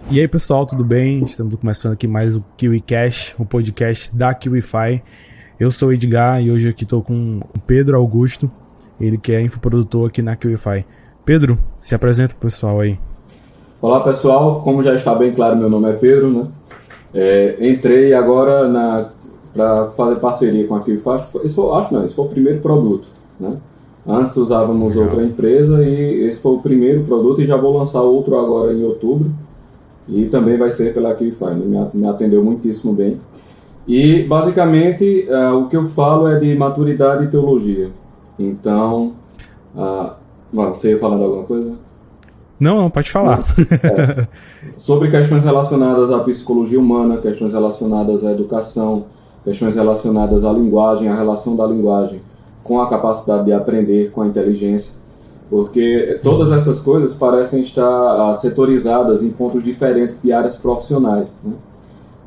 E aí, pessoal, tudo bem? Estamos começando aqui mais o KiwiCast, o podcast da KiwiFi. Eu sou o Edgar e hoje aqui estou com o Pedro Augusto, ele que é infoprodutor aqui na KiwiFi. Pedro, se apresenta pro pessoal aí. Olá, pessoal. Como já está bem claro, meu nome é Pedro, né? Entrei agora para fazer parceria com a KiwiFi. Esse foi o primeiro produto, né? Antes usávamos outra empresa e esse foi o primeiro produto e já vou lançar outro agora em outubro. E também vai ser pela KiwiFi, me atendeu muitíssimo bem. E, basicamente, o que eu falo é de maturidade e teologia. Então, você ia falando alguma coisa? Não, pode falar. Sobre questões relacionadas à psicologia humana, questões relacionadas à educação, questões relacionadas à linguagem, a relação da linguagem com a capacidade de aprender, com a inteligência. Porque todas essas coisas parecem estar setorizadas em pontos diferentes de áreas profissionais, né?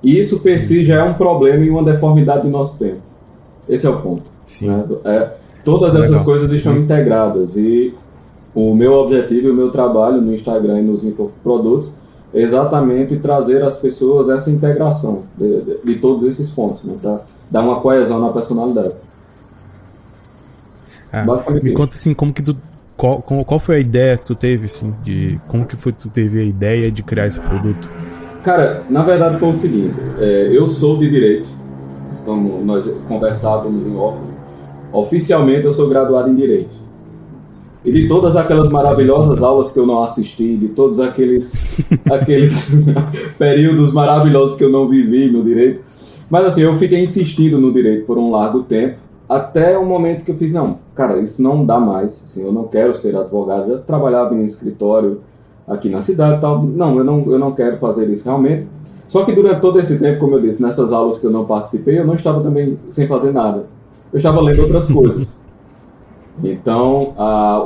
E isso per si já é um problema e uma deformidade do nosso tempo. Esse é o ponto. Né? Todas essas coisas estão integradas e o meu objetivo e o meu trabalho no Instagram e nos infoprodutos é exatamente trazer às pessoas essa integração de todos esses pontos, né? Para dar uma coesão na personalidade. Me conta assim, qual foi a ideia que tu teve, assim, como que foi que tu teve a ideia de criar esse produto? Cara, na verdade foi o seguinte, eu sou de Direito, como nós conversávamos em off, oficialmente eu sou graduado em Direito. E de todas aquelas maravilhosas aulas que eu não assisti, de todos aqueles períodos maravilhosos que eu não vivi no Direito, mas assim, eu fiquei insistindo no Direito por um largo tempo, até o momento que eu fiz, não, cara, isso não dá mais, assim, eu não quero ser advogado, eu trabalhava em um escritório aqui na cidade e tal, não, eu não quero fazer isso realmente. Só que durante todo esse tempo, como eu disse, nessas aulas que eu não participei, eu não estava também sem fazer nada, eu estava lendo outras coisas. Então,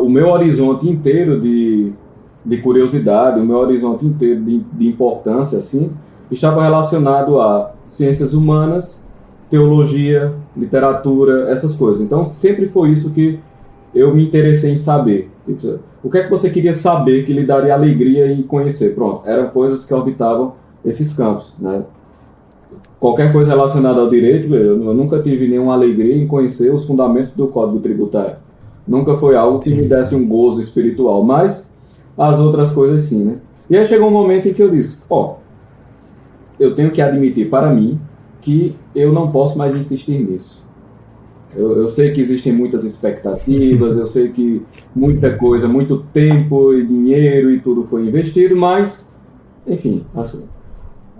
o meu horizonte inteiro de curiosidade, o meu horizonte inteiro de importância, assim, estava relacionado a ciências humanas, teologia, literatura, essas coisas. Então, sempre foi isso que eu me interessei em saber. O que é que você queria saber que lhe daria alegria em conhecer? Pronto, eram coisas que orbitavam esses campos, né? Qualquer coisa relacionada ao direito, eu nunca tive nenhuma alegria em conhecer os fundamentos do Código Tributário. Nunca foi algo que me desse um gozo espiritual, mas as outras coisas sim, né? E aí chegou um momento em que eu disse, eu tenho que admitir para mim que eu não posso mais insistir nisso. Eu sei que existem muitas expectativas, eu sei que muita coisa, muito tempo e dinheiro e tudo foi investido, mas, enfim,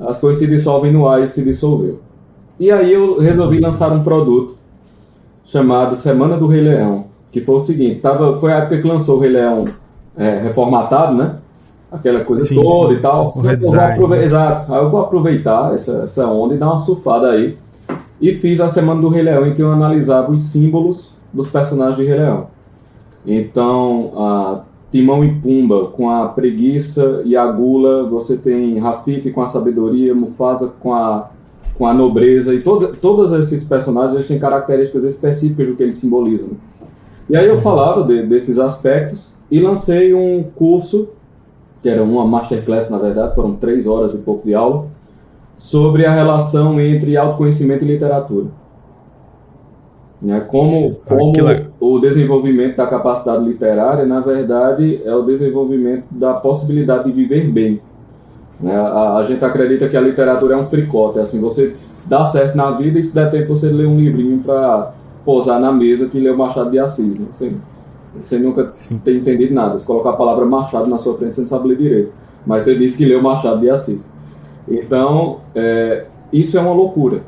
as coisas se dissolvem no ar e se dissolveu. E aí eu resolvi lançar um produto chamado Semana do Rei Leão, que foi o seguinte, foi a época que lançou o Rei Leão reformatado, né? Aquela coisa toda e tal. Exato. Aí eu vou aproveitar essa onda e dar uma surfada aí. E fiz a Semana do Rei Leão, em que eu analisava os símbolos dos personagens de Rei Leão. Então, Timão e Pumba com a preguiça e a gula, você tem Rafiki com a sabedoria, Mufasa com a nobreza, e todos esses personagens têm características específicas do que eles simbolizam. E aí eu falava desses aspectos e lancei um curso, que era uma masterclass, na verdade, foram 3 horas e pouco de aula, sobre a relação entre autoconhecimento e literatura. Como o desenvolvimento da capacidade literária, na verdade, é o desenvolvimento da possibilidade de viver bem. A gente acredita que a literatura é um fricote, assim, você dá certo na vida e se der tempo você lê um livrinho para pousar na mesa que lê o Machado de Assis. Né? Você nunca tem entendido nada. Se colocar a palavra Machado na sua frente, você não sabe ler direito. Mas você disse que leu Machado de Assis. Então, isso é uma loucura,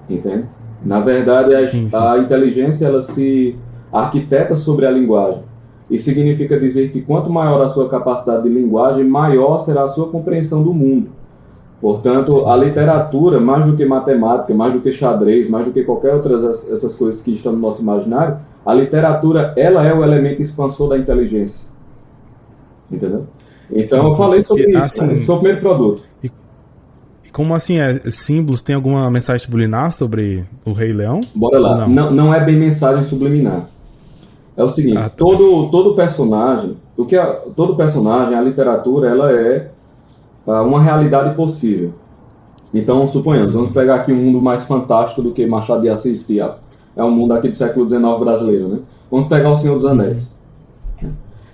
entende? Na verdade, a inteligência ela se arquiteta sobre a linguagem. Isso significa dizer que quanto maior a sua capacidade de linguagem, maior será a sua compreensão do mundo. Portanto, a literatura, mais do que matemática, mais do que xadrez, mais do que qualquer outra essas coisas que estão no nosso imaginário, a literatura, ela é o elemento expansor da inteligência. Entendeu? Então, eu falei sobre isso, né? Foi o primeiro produto. E como assim, símbolos, tem alguma mensagem subliminar sobre o Rei Leão? Bora lá. Não é bem mensagem subliminar. É o seguinte, todo personagem, todo personagem, a literatura, ela é uma realidade possível. Então, suponhamos, vamos pegar aqui um mundo mais fantástico do que Machado de Assis, que é um mundo aqui do século XIX brasileiro, né? Vamos pegar o Senhor dos Anéis.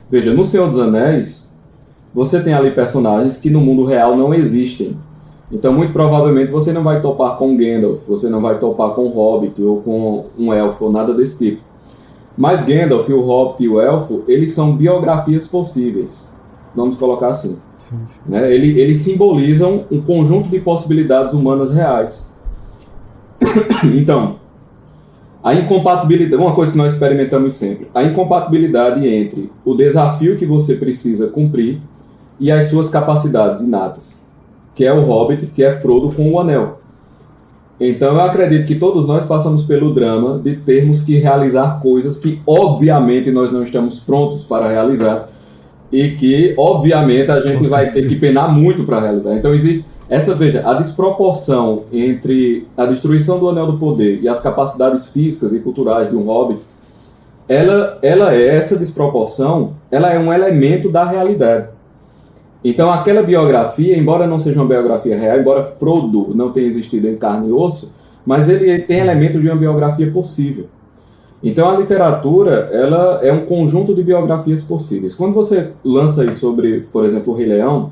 Veja, no Senhor dos Anéis, você tem ali personagens que no mundo real não existem. Então, muito provavelmente, você não vai topar com Gandalf, você não vai topar com o Hobbit ou com um elfo, ou nada desse tipo. Mas Gandalf, o Hobbit e o elfo, eles são biografias possíveis. Vamos colocar assim. Sim, sim. Né? Eles simbolizam um conjunto de possibilidades humanas reais. Então, a incompatibilidade, uma coisa que nós experimentamos sempre, a incompatibilidade entre o desafio que você precisa cumprir e as suas capacidades inatas, que é o Hobbit, que é Frodo com o Anel. Então eu acredito que todos nós passamos pelo drama de termos que realizar coisas que obviamente nós não estamos prontos para realizar e que obviamente a gente vai ter que penar muito para realizar. Então existe veja, a desproporção entre a destruição do Anel do Poder e as capacidades físicas e culturais de um Hobbit, essa desproporção, ela é um elemento da realidade. Então aquela biografia, embora não seja uma biografia real, embora Frodo não tenha existido em carne e osso, mas ele tem elementos de uma biografia possível. Então a literatura, ela é um conjunto de biografias possíveis. Quando você lança aí sobre, por exemplo, o Rei Leão,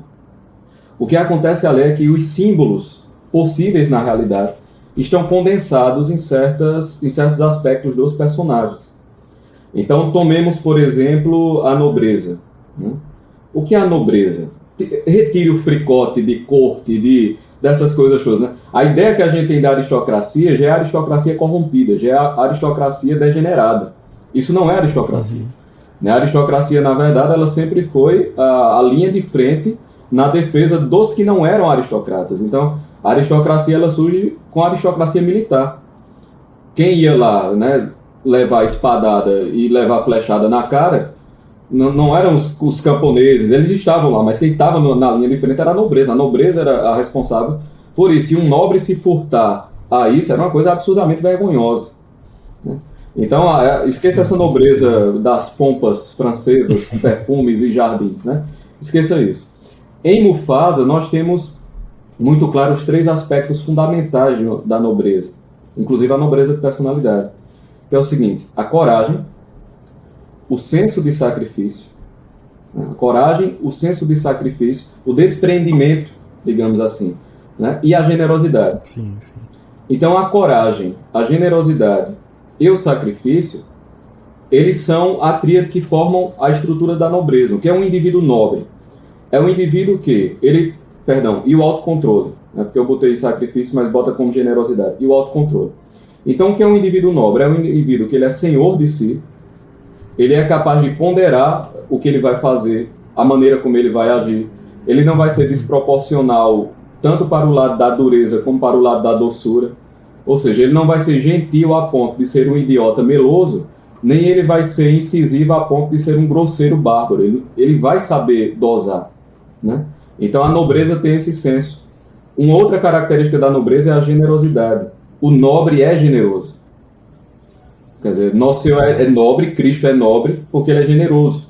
o que acontece ali é que os símbolos possíveis na realidade estão condensados em certos aspectos dos personagens. Então tomemos, por exemplo, a nobreza. Né? O que é a nobreza? Retire o fricote de corte, dessas coisas todas. Né? A ideia que a gente tem da aristocracia já é a aristocracia corrompida, já é a aristocracia degenerada. Isso não é aristocracia. Né? A aristocracia, na verdade, ela sempre foi a linha de frente na defesa dos que não eram aristocratas. Então, a aristocracia ela surge com a aristocracia militar. Quem ia lá, né, levar espadada e levar flechada na cara, não eram os camponeses, eles estavam lá, mas quem estava na linha de frente era a nobreza. A nobreza era a responsável por isso. E um nobre se furtar a isso era uma coisa absurdamente vergonhosa. Né? Então, esqueça essa nobreza das pompas francesas com perfumes e jardins. Né? Esqueça isso. Em Mufasa, nós temos muito claro os 3 aspectos fundamentais da nobreza, inclusive a nobreza de personalidade, que é o seguinte: a coragem, o senso de sacrifício, né? A coragem, o senso de sacrifício, o desprendimento, digamos assim, né? E a generosidade. Sim, sim. Então a coragem, a generosidade e o sacrifício, eles são a tríade que formam a estrutura da nobreza. O que é um indivíduo nobre? É um indivíduo que e o autocontrole, né? Porque eu botei sacrifício, mas bota como generosidade, e o autocontrole. Então o que é um indivíduo nobre? É um indivíduo que ele é senhor de si, ele é capaz de ponderar o que ele vai fazer, a maneira como ele vai agir. Ele não vai ser desproporcional tanto para o lado da dureza como para o lado da doçura. Ou seja, ele não vai ser gentil a ponto de ser um idiota meloso, nem ele vai ser incisivo a ponto de ser um grosseiro bárbaro. Ele vai saber dosar. Né? Então a nobreza tem esse senso. Uma outra característica da nobreza é a generosidade. O nobre é generoso. Quer dizer, nosso Senhor é nobre, Cristo é nobre, porque ele é generoso.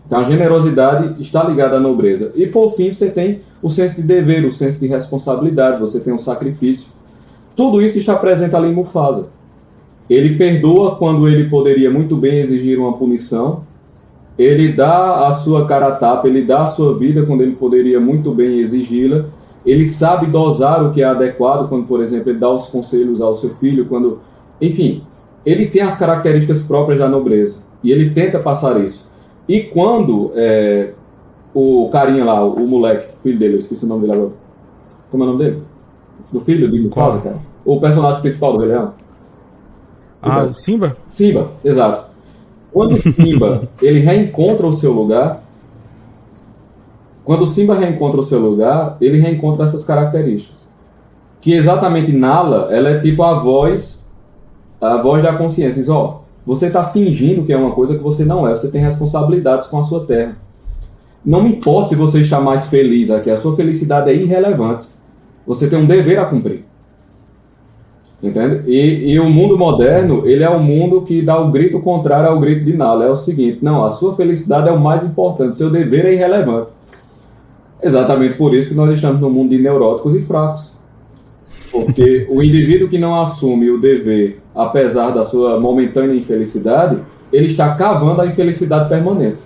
Então a generosidade está ligada à nobreza. E por fim você tem o senso de dever, o senso de responsabilidade, você tem o sacrifício. Tudo isso está presente ali em Mufasa. Ele perdoa quando ele poderia muito bem exigir uma punição. Ele dá a sua cara a tapa, ele dá a sua vida quando ele poderia muito bem exigi-la. Ele sabe dosar o que é adequado, quando, por exemplo, ele dá os conselhos ao seu filho, quando... Enfim, ele tem as características próprias da nobreza. E ele tenta passar isso. E quando o carinha lá, o moleque, o filho dele, eu esqueci o nome dele agora. Como é o nome dele? Do filho de Mufasa, cara? O personagem principal do Rei Leão. O Simba? Simba, exato. Quando o Simba ele reencontra o seu lugar, ele reencontra essas características. Que exatamente Nala, ela é tipo a voz da consciência. Diz, você está fingindo que é uma coisa que você não é, você tem responsabilidades com a sua terra. Não me importa se você está mais feliz aqui, a sua felicidade é irrelevante. Você tem um dever a cumprir. Entende? E o mundo moderno, ele é um mundo que dá o grito contrário ao grito de Nala. É o seguinte, não, a sua felicidade é o mais importante, seu dever é irrelevante. Exatamente por isso que nós estamos no mundo de neuróticos e fracos. Porque o indivíduo que não assume o dever, apesar da sua momentânea infelicidade, ele está cavando a infelicidade permanente.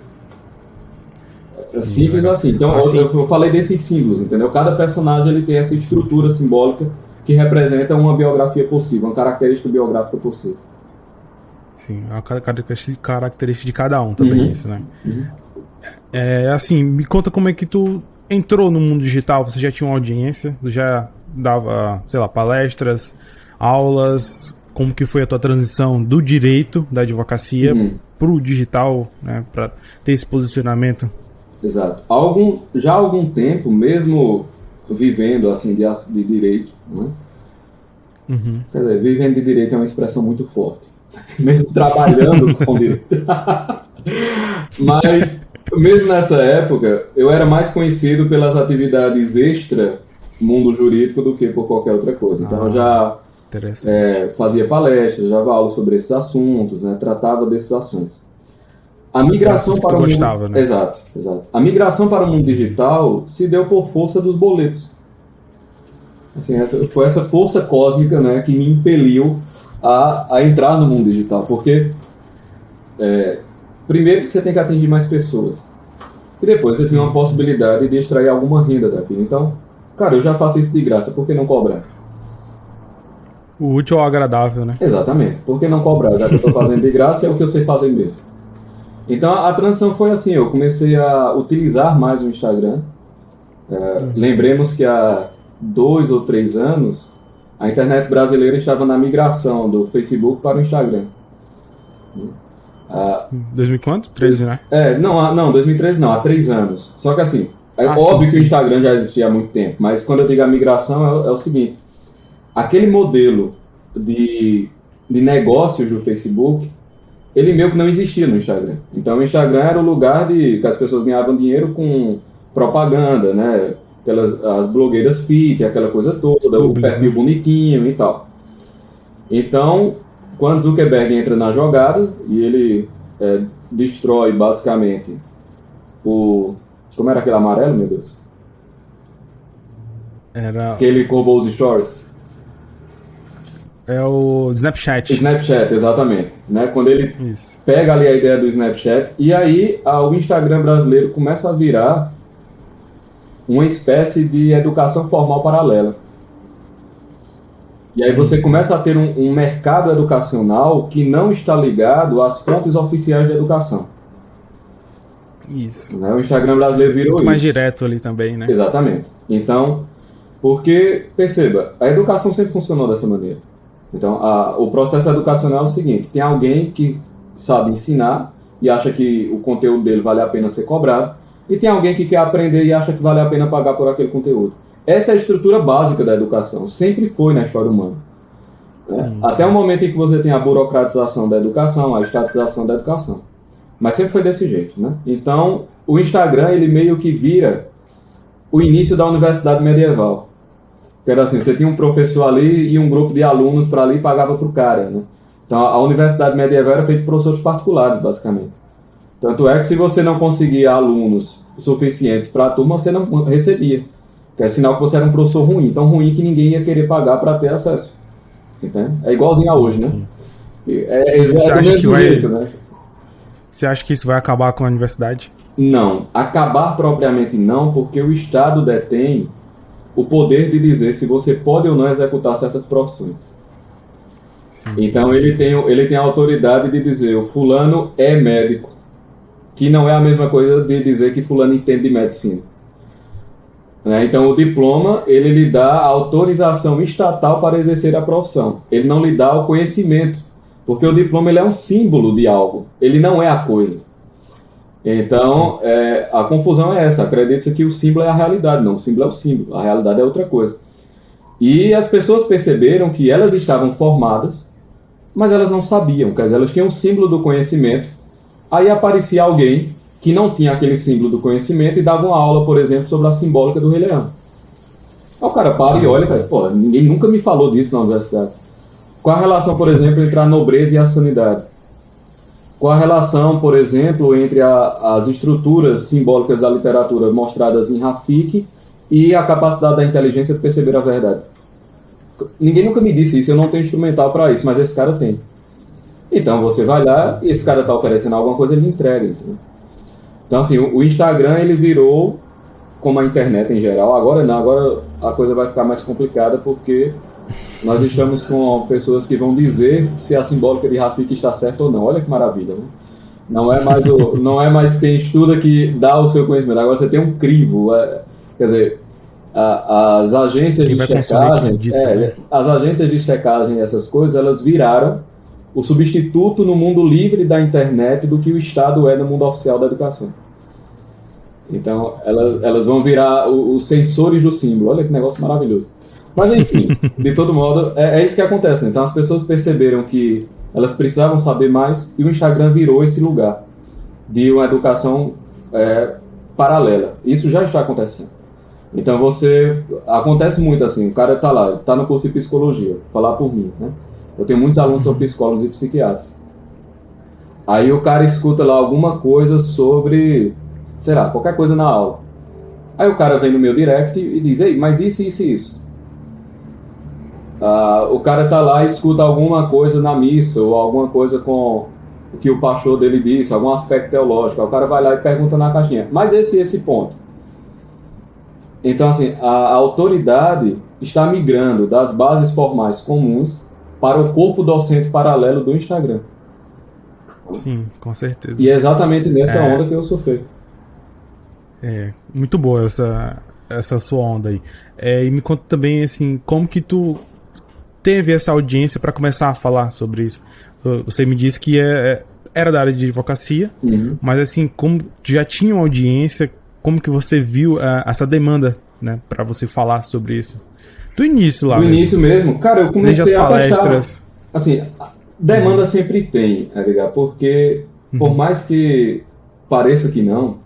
Sim, Simples assim. Então, assim, eu falei desses símbolos, entendeu? Cada personagem ele tem essa estrutura simbólica que representa uma biografia possível, uma característica biográfica possível. sim, a característica de cada um também, isso, né? Assim, me conta como é que tu entrou no mundo digital. Você já tinha uma audiência? Tu já dava, sei lá, palestras, aulas? Como que foi a tua transição do direito, da advocacia, pro digital, né? Pra ter esse posicionamento? Exato. Já há algum tempo, mesmo vivendo assim de direito, né? Quer dizer, vivendo de direito é uma expressão muito forte. Mesmo trabalhando com direito. Mas, mesmo nessa época, eu era mais conhecido pelas atividades extra mundo jurídico do que por qualquer outra coisa. Então, eu já fazia palestras, já dava aula sobre esses assuntos, né? Tratava desses assuntos. A migração para o mundo... gostava, né? Exato. A migração para o mundo digital se deu por força dos boletos. Assim, foi essa força cósmica, né, que me impeliu a entrar no mundo digital. Porque, primeiro, você tem que atingir mais pessoas. E depois você tem uma possibilidade de extrair alguma renda daquilo. Então, cara, eu já faço isso de graça, por que não cobrar? O útil ao agradável, né? Exatamente. Por que não cobrar? Já que eu estou fazendo de graça, é o que eu sei fazer mesmo. Então, a transição foi assim, eu comecei a utilizar mais o Instagram. Lembremos que há 2 ou 3 anos, a internet brasileira estava na migração do Facebook para o Instagram. 2013, né? Não, 2013 não, há 3 anos. Só que assim, óbvio que o Instagram já existia há muito tempo, mas quando eu digo a migração é o seguinte, aquele modelo de negócios do Facebook, ele meio que não existia no Instagram. Então o Instagram era o lugar que as pessoas ganhavam dinheiro com propaganda, né? As blogueiras fit, aquela coisa toda, o perfil bonitinho e tal. Então, quando Zuckerberg entra na jogada e ele destrói basicamente como era aquele amarelo, meu Deus? Que ele roubou os stories. É o Snapchat. Snapchat, exatamente. Né? Quando ele pega ali a ideia do Snapchat, e aí o Instagram brasileiro começa a virar uma espécie de educação formal paralela. E aí você começa a ter um mercado educacional que não está ligado às fontes oficiais de educação. Isso. Né? O Instagram brasileiro virou muito mais direto ali também, né? Exatamente. Então, porque, perceba, a educação sempre funcionou dessa maneira. Então, o processo educacional é o seguinte, tem alguém que sabe ensinar e acha que o conteúdo dele vale a pena ser cobrado, e tem alguém que quer aprender e acha que vale a pena pagar por aquele conteúdo. Essa é a estrutura básica da educação, sempre foi na história humana. Né? Até o momento em que você tem a burocratização da educação, a estatização da educação. Mas sempre foi desse jeito, né? Então, o Instagram, ele meio que vira o início da universidade medieval. Que era assim, você tinha um professor ali e um grupo de alunos para ali e pagava para o cara, né? Então, a universidade medieval era feita por professores particulares, basicamente. Tanto é que se você não conseguia alunos suficientes para a turma, você não recebia. Que é sinal que você era um professor ruim. Tão ruim que ninguém ia querer pagar para ter acesso. Entende? É igualzinho a hoje, né? Você acha que vai... jeito, né? Você acha que isso vai acabar com a universidade? Não. Acabar propriamente não, porque o Estado detém o poder de dizer se você pode ou não executar certas profissões. Então ele tem a autoridade de dizer o fulano é médico, que não é a mesma coisa de dizer que fulano entende de medicina. Né? Então o diploma, ele lhe dá a autorização estatal para exercer a profissão. Ele não lhe dá o conhecimento, porque o diploma ele é um símbolo de algo, ele não é a coisa. Então, a confusão é essa. Acredita que o símbolo é a realidade. Não, o símbolo é o símbolo. A realidade é outra coisa. E as pessoas perceberam que elas estavam formadas, mas elas não sabiam. Quer dizer, elas tinham o símbolo do conhecimento. Aí aparecia alguém que não tinha aquele símbolo do conhecimento e dava uma aula, por exemplo, sobre a simbólica do Rei Leão. Aí o cara para e olha e fala, pô, ninguém nunca me falou disso na universidade. Qual a relação, por exemplo, entre a nobreza e a sanidade? Qual a relação, por exemplo, entre as estruturas simbólicas da literatura mostradas em Rafiki e a capacidade da inteligência de perceber a verdade? Ninguém nunca me disse isso, eu não tenho instrumental para isso, mas esse cara tem. Então você vai lá e esse cara está oferecendo alguma coisa, ele entrega. Entendeu? Então assim, o Instagram ele virou, como a internet em geral, agora não, agora a coisa vai ficar mais complicada porque nós estamos com pessoas que vão dizer se a simbólica de Rafiki está certa ou não. Olha que maravilha, né? Não é mais quem estuda que dá o seu conhecimento. Agora você tem um crivo. Quer dizer, as agências de checagem, as agências de checagem, essas coisas, elas viraram o substituto no mundo livre da internet do que o Estado é no mundo oficial da educação. Então, elas vão virar os sensores do símbolo. Olha que negócio maravilhoso. Mas, enfim, de todo modo, é isso que acontece. Então, as pessoas perceberam que elas precisavam saber mais e o Instagram virou esse lugar de uma educação paralela. Isso já está acontecendo. Então, acontece muito assim, o cara está lá, está no curso de psicologia, falar por mim, né? Eu tenho muitos alunos que são psicólogos e psiquiatras. Aí o cara escuta lá alguma coisa sobre, sei lá, qualquer coisa na aula. Aí o cara vem no meu direct e diz, ei, mas isso, isso e isso. O cara tá lá e escuta alguma coisa na missa, ou alguma coisa com o que o pastor dele disse, algum aspecto teológico. Aí o cara vai lá e pergunta na caixinha, mas esse ponto. Então, assim, a autoridade está migrando das bases formais comuns para o corpo docente paralelo do Instagram. Sim, com certeza. E é exatamente nessa onda que eu surfei. Muito boa essa sua onda aí. E me conta também, assim, como que tu teve essa audiência para começar a falar sobre isso? Você me disse que era da área de advocacia, mas assim, como já tinha uma audiência, como que você viu essa demanda, né, para você falar sobre isso? Do início lá. Do início mesmo. Cara, eu comecei desde as palestras. Assim, demanda sempre tem, Edgar, porque por mais que pareça que não,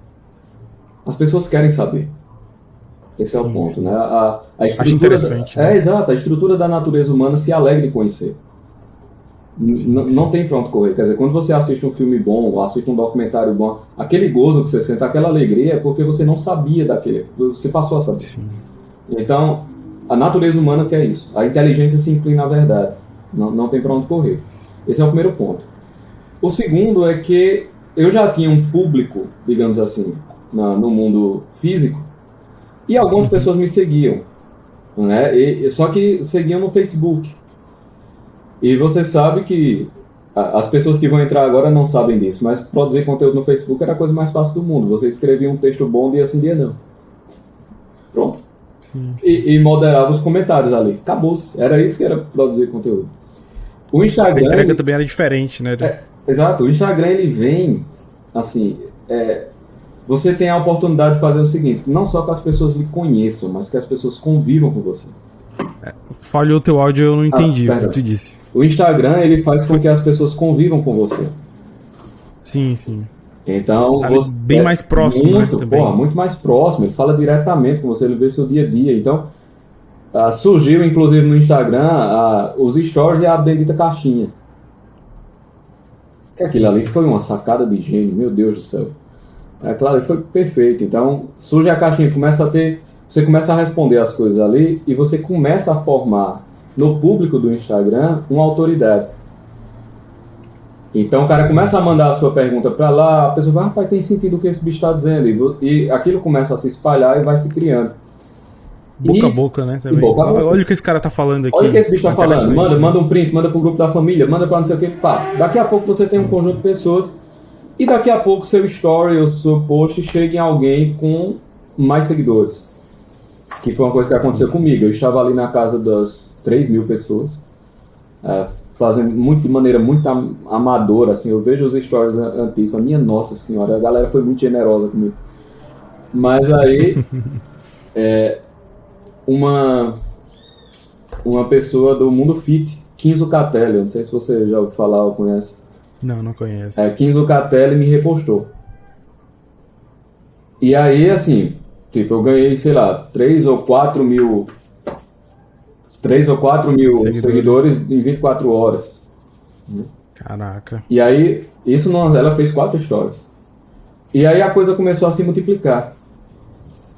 as pessoas querem saber. Esse é o ponto, né? A estrutura, acho interessante. Né? Exato. A estrutura da natureza humana se alegra em conhecer. Não tem pra onde correr. Quer dizer, quando você assiste um filme bom, ou assiste um documentário bom, aquele gozo que você sente, aquela alegria é porque você não sabia daquele. Você passou a saber. Sim. Então, a natureza humana quer isso. A inteligência se inclina à verdade. Não tem pra onde correr. Esse é o primeiro ponto. O segundo é que eu já tinha um público, digamos assim, no mundo físico, e algumas pessoas me seguiam, né? Só que seguiam no Facebook. E você sabe que as pessoas que vão entrar agora não sabem disso, mas produzir conteúdo no Facebook era a coisa mais fácil do mundo. Você escrevia um texto bom, dia sim, dia não. Pronto. Sim. E moderava os comentários ali. Acabou-se. Era isso que era produzir conteúdo. O Instagram... A entrega também era diferente, né? Exato. O Instagram, ele vem, assim... Você tem a oportunidade de fazer o seguinte, não só que as pessoas lhe conheçam, mas que as pessoas convivam com você. Falhou o teu áudio, eu não entendi o que tu disse. O Instagram, ele faz com que as pessoas convivam com você. Sim. Então, você bem mais próximo, muito, né? Também. Muito mais próximo. Ele fala diretamente com você, ele vê seu dia a dia. Então, surgiu, inclusive, no Instagram, os stories e a bendita caixinha. Aquilo ali foi uma sacada de gênio, meu Deus do céu. Claro, foi perfeito. Então, surge a caixinha, você começa a responder as coisas ali e você começa a formar no público do Instagram uma autoridade. Então, o cara começa a mandar a sua pergunta para lá, a pessoa vai, rapaz, tem sentido o que esse bicho está dizendo. E aquilo começa a se espalhar e vai se criando. Boca a boca, né? Também. Olha o que esse cara tá falando aqui. Olha o que esse bicho tá falando. Manda um print, manda pro grupo da família, manda para não sei o que. Pá. Daqui a pouco você tem um conjunto de pessoas. E daqui a pouco seu story ou seu post chega em alguém com mais seguidores. Que foi uma coisa que aconteceu comigo. Eu estava ali na casa das 3.000 pessoas, fazendo de maneira muito amadora. Assim, eu vejo os stories antigos, minha nossa senhora, a galera foi muito generosa comigo. Mas aí, uma pessoa do mundo fit, Kinzo Catelli, não sei se você já ouviu falar ou conhece. Não conheço. Kinzo Catelli me repostou. E aí, assim, tipo, eu ganhei, sei lá, 3 ou 4 mil seguidores em 24 horas. Caraca. E aí, ela fez 4 stories. E aí a coisa começou a se multiplicar.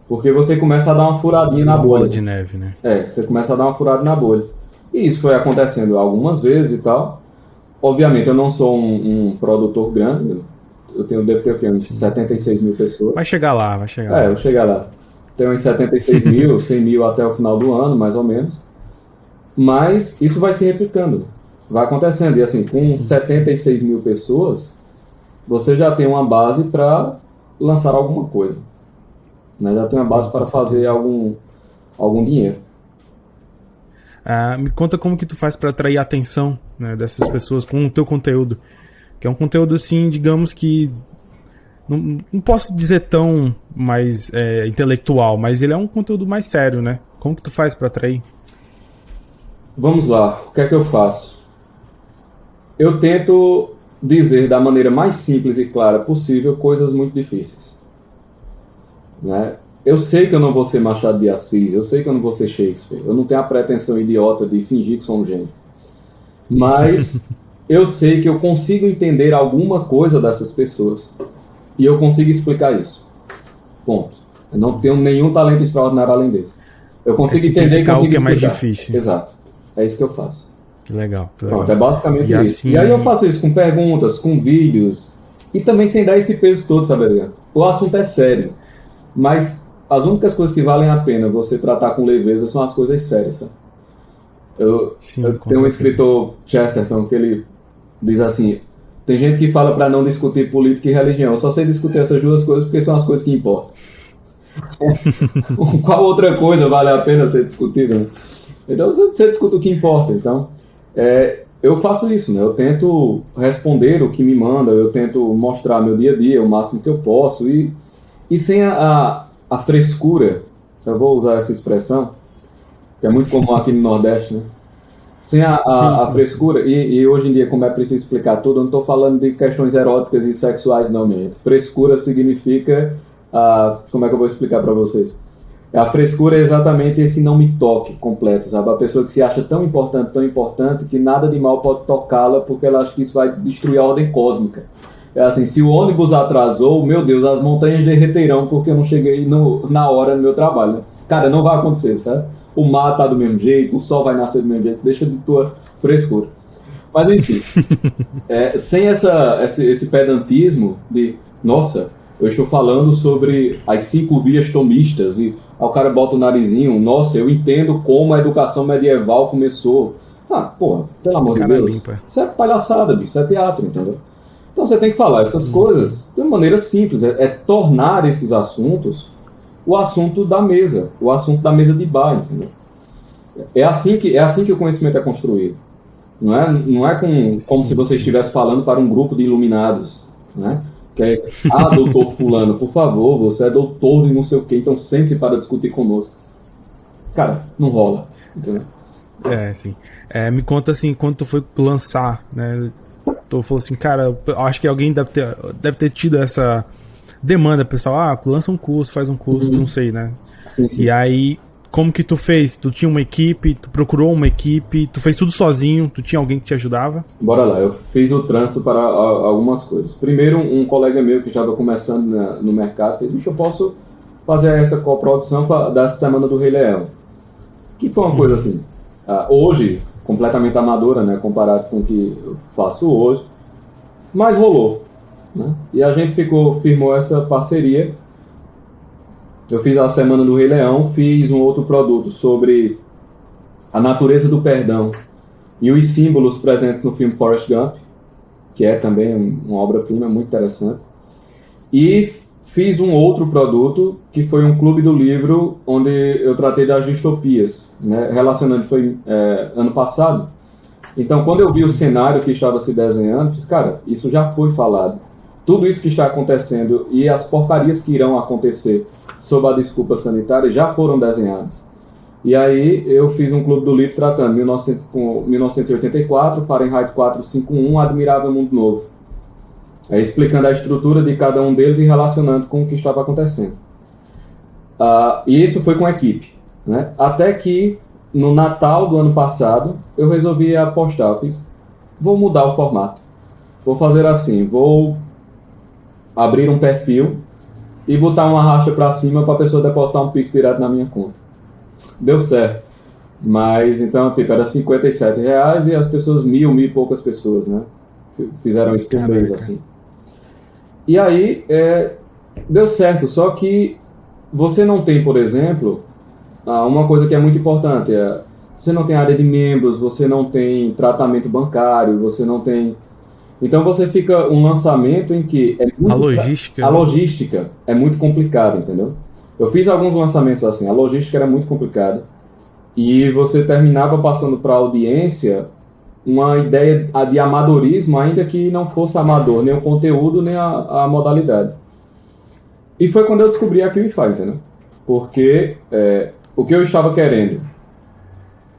Porque você começa a dar uma furadinha na Uma bolha. bola de neve, né? Você começa a dar uma furada na bolha. E isso foi acontecendo algumas vezes e tal. Obviamente, eu não sou um produtor grande. Devo ter o quê? Uns 76 mil pessoas. Vai chegar lá, vai chegar lá. Eu vou chegar lá. Tenho uns 76 mil, 100 mil até o final do ano, mais ou menos. Mas isso vai se replicando. Vai acontecendo. E assim, com 76 mil pessoas, você já tem uma base para lançar alguma coisa. Né? Já tem uma base para fazer algum dinheiro. Me conta como que tu faz para atrair a atenção, né, dessas pessoas com o teu conteúdo. Que é um conteúdo assim, digamos que não posso dizer tão mais intelectual, mas ele é um conteúdo mais sério, né? Como que tu faz para atrair? Vamos lá, o que é que eu faço? Eu tento dizer da maneira mais simples e clara possível coisas muito difíceis. Né? Eu sei que eu não vou ser Machado de Assis, eu sei que eu não vou ser Shakespeare, eu não tenho a pretensão idiota de fingir que sou um gênio. Mas eu sei que eu consigo entender alguma coisa dessas pessoas e eu consigo explicar isso. Ponto. Eu não tenho nenhum talento extraordinário além desse. Eu consigo entender e consigo o que é mais explicar. difícil. Exato. É isso que eu faço. Que legal, que legal. Pronto, é basicamente isso. Assim... E aí eu faço isso com perguntas, com vídeos e também sem dar esse peso todo, sabe, Adriano? O assunto é sério, mas as únicas coisas que valem a pena você tratar com leveza são as coisas sérias, sabe? Eu tenho um escritor, Chesterton, que ele diz assim: tem gente que fala para não discutir política e religião, eu só sei discutir essas duas coisas porque são as coisas que importam. Qual outra coisa vale a pena ser discutida? Então você discute o que importa. Então eu faço isso, né? Eu tento responder o que me manda, eu tento mostrar meu dia a dia o máximo que eu posso e sem a frescura, eu vou usar essa expressão, que é muito comum aqui no Nordeste, né? Sem a frescura, e hoje em dia, como é preciso explicar tudo, eu não estou falando de questões eróticas e sexuais, não, minha gente. Frescura significa, como é que eu vou explicar para vocês? A frescura é exatamente esse não me toque completo, sabe? A pessoa que se acha tão importante, que nada de mal pode tocá-la, porque ela acha que isso vai destruir a ordem cósmica. É assim, se o ônibus atrasou, meu Deus, as montanhas derreterão porque eu não cheguei na hora no meu trabalho, né? Cara, não vai acontecer, sabe? O mar tá do mesmo jeito, o sol vai nascer do mesmo jeito, deixa de tua frescura. Mas enfim, sem esse pedantismo de, nossa, eu estou falando sobre as 5 vias tomistas e o cara bota o narizinho, nossa, eu entendo como a educação medieval começou. Porra, pelo amor de Deus, limpa. Isso é palhaçada, bicho, isso é teatro, entendeu? Então você tem que falar essas coisas de uma maneira simples, tornar esses assuntos o assunto da mesa de bar, entendeu? É assim que o conhecimento é construído. Não é como se você estivesse falando para um grupo de iluminados, né? Que é, doutor fulano, por favor, você é doutor de não sei o quê, então sente-se para discutir conosco. Cara, não rola, entendeu? Sim. Me conta assim, quando tu foi lançar, né? Tu falou assim, cara, eu acho que alguém deve ter tido essa demanda, pessoal, lança um curso, faz um curso, não sei, né? Sim. E aí, como que tu fez? Tu tinha uma equipe, tu procurou uma equipe, tu fez tudo sozinho, tu tinha alguém que te ajudava? Bora lá, eu fiz o trânsito para algumas coisas. Primeiro, um colega meu que já estava começando no mercado fez, eu posso fazer essa coprodução da Semana do Rei Leão. Que foi uma coisa assim, hoje, completamente amadora, né, comparado com o que eu faço hoje, mas rolou. Né? E a gente firmou essa parceria. Eu fiz a Semana do Rei Leão, fiz um outro produto sobre a natureza do perdão e os símbolos presentes no filme Forrest Gump, que é também uma obra-prima muito interessante. E fiz um outro produto, que foi um clube do livro, onde eu tratei das distopias, né? Relacionando, foi ano passado. Então, quando eu vi o cenário que estava se desenhando, fiz, cara, isso já foi falado. Tudo isso que está acontecendo e as porcarias que irão acontecer sob a desculpa sanitária já foram desenhadas. E aí eu fiz um clube do livro tratando 1984, Fahrenheit 451, Admirável Mundo Novo. Explicando a estrutura de cada um deles e relacionando com o que estava acontecendo. E isso foi com a equipe. Né? Até que no Natal do ano passado eu resolvi apostar. Eu fiz, vou mudar o formato. vou fazer assim, vou abrir um perfil e botar uma racha para cima para a pessoa depositar um Pix direto na minha conta. Deu certo. Mas, então, tipo, era R$57 e as pessoas, mil e poucas pessoas, né? Fizeram isso por mês, assim. E aí, deu certo. Só que você não tem, por exemplo, uma coisa que é muito importante. Você não tem área de membros, você não tem tratamento bancário, você não tem... Então, você fica um lançamento em que... A logística. A logística é muito complicada, entendeu? Eu fiz alguns lançamentos assim, a logística era muito complicada. E você terminava passando para a audiência uma ideia de amadorismo, ainda que não fosse amador, nem o conteúdo, nem a modalidade. E foi quando eu descobri a QIFI, entendeu? Porque o que eu estava querendo,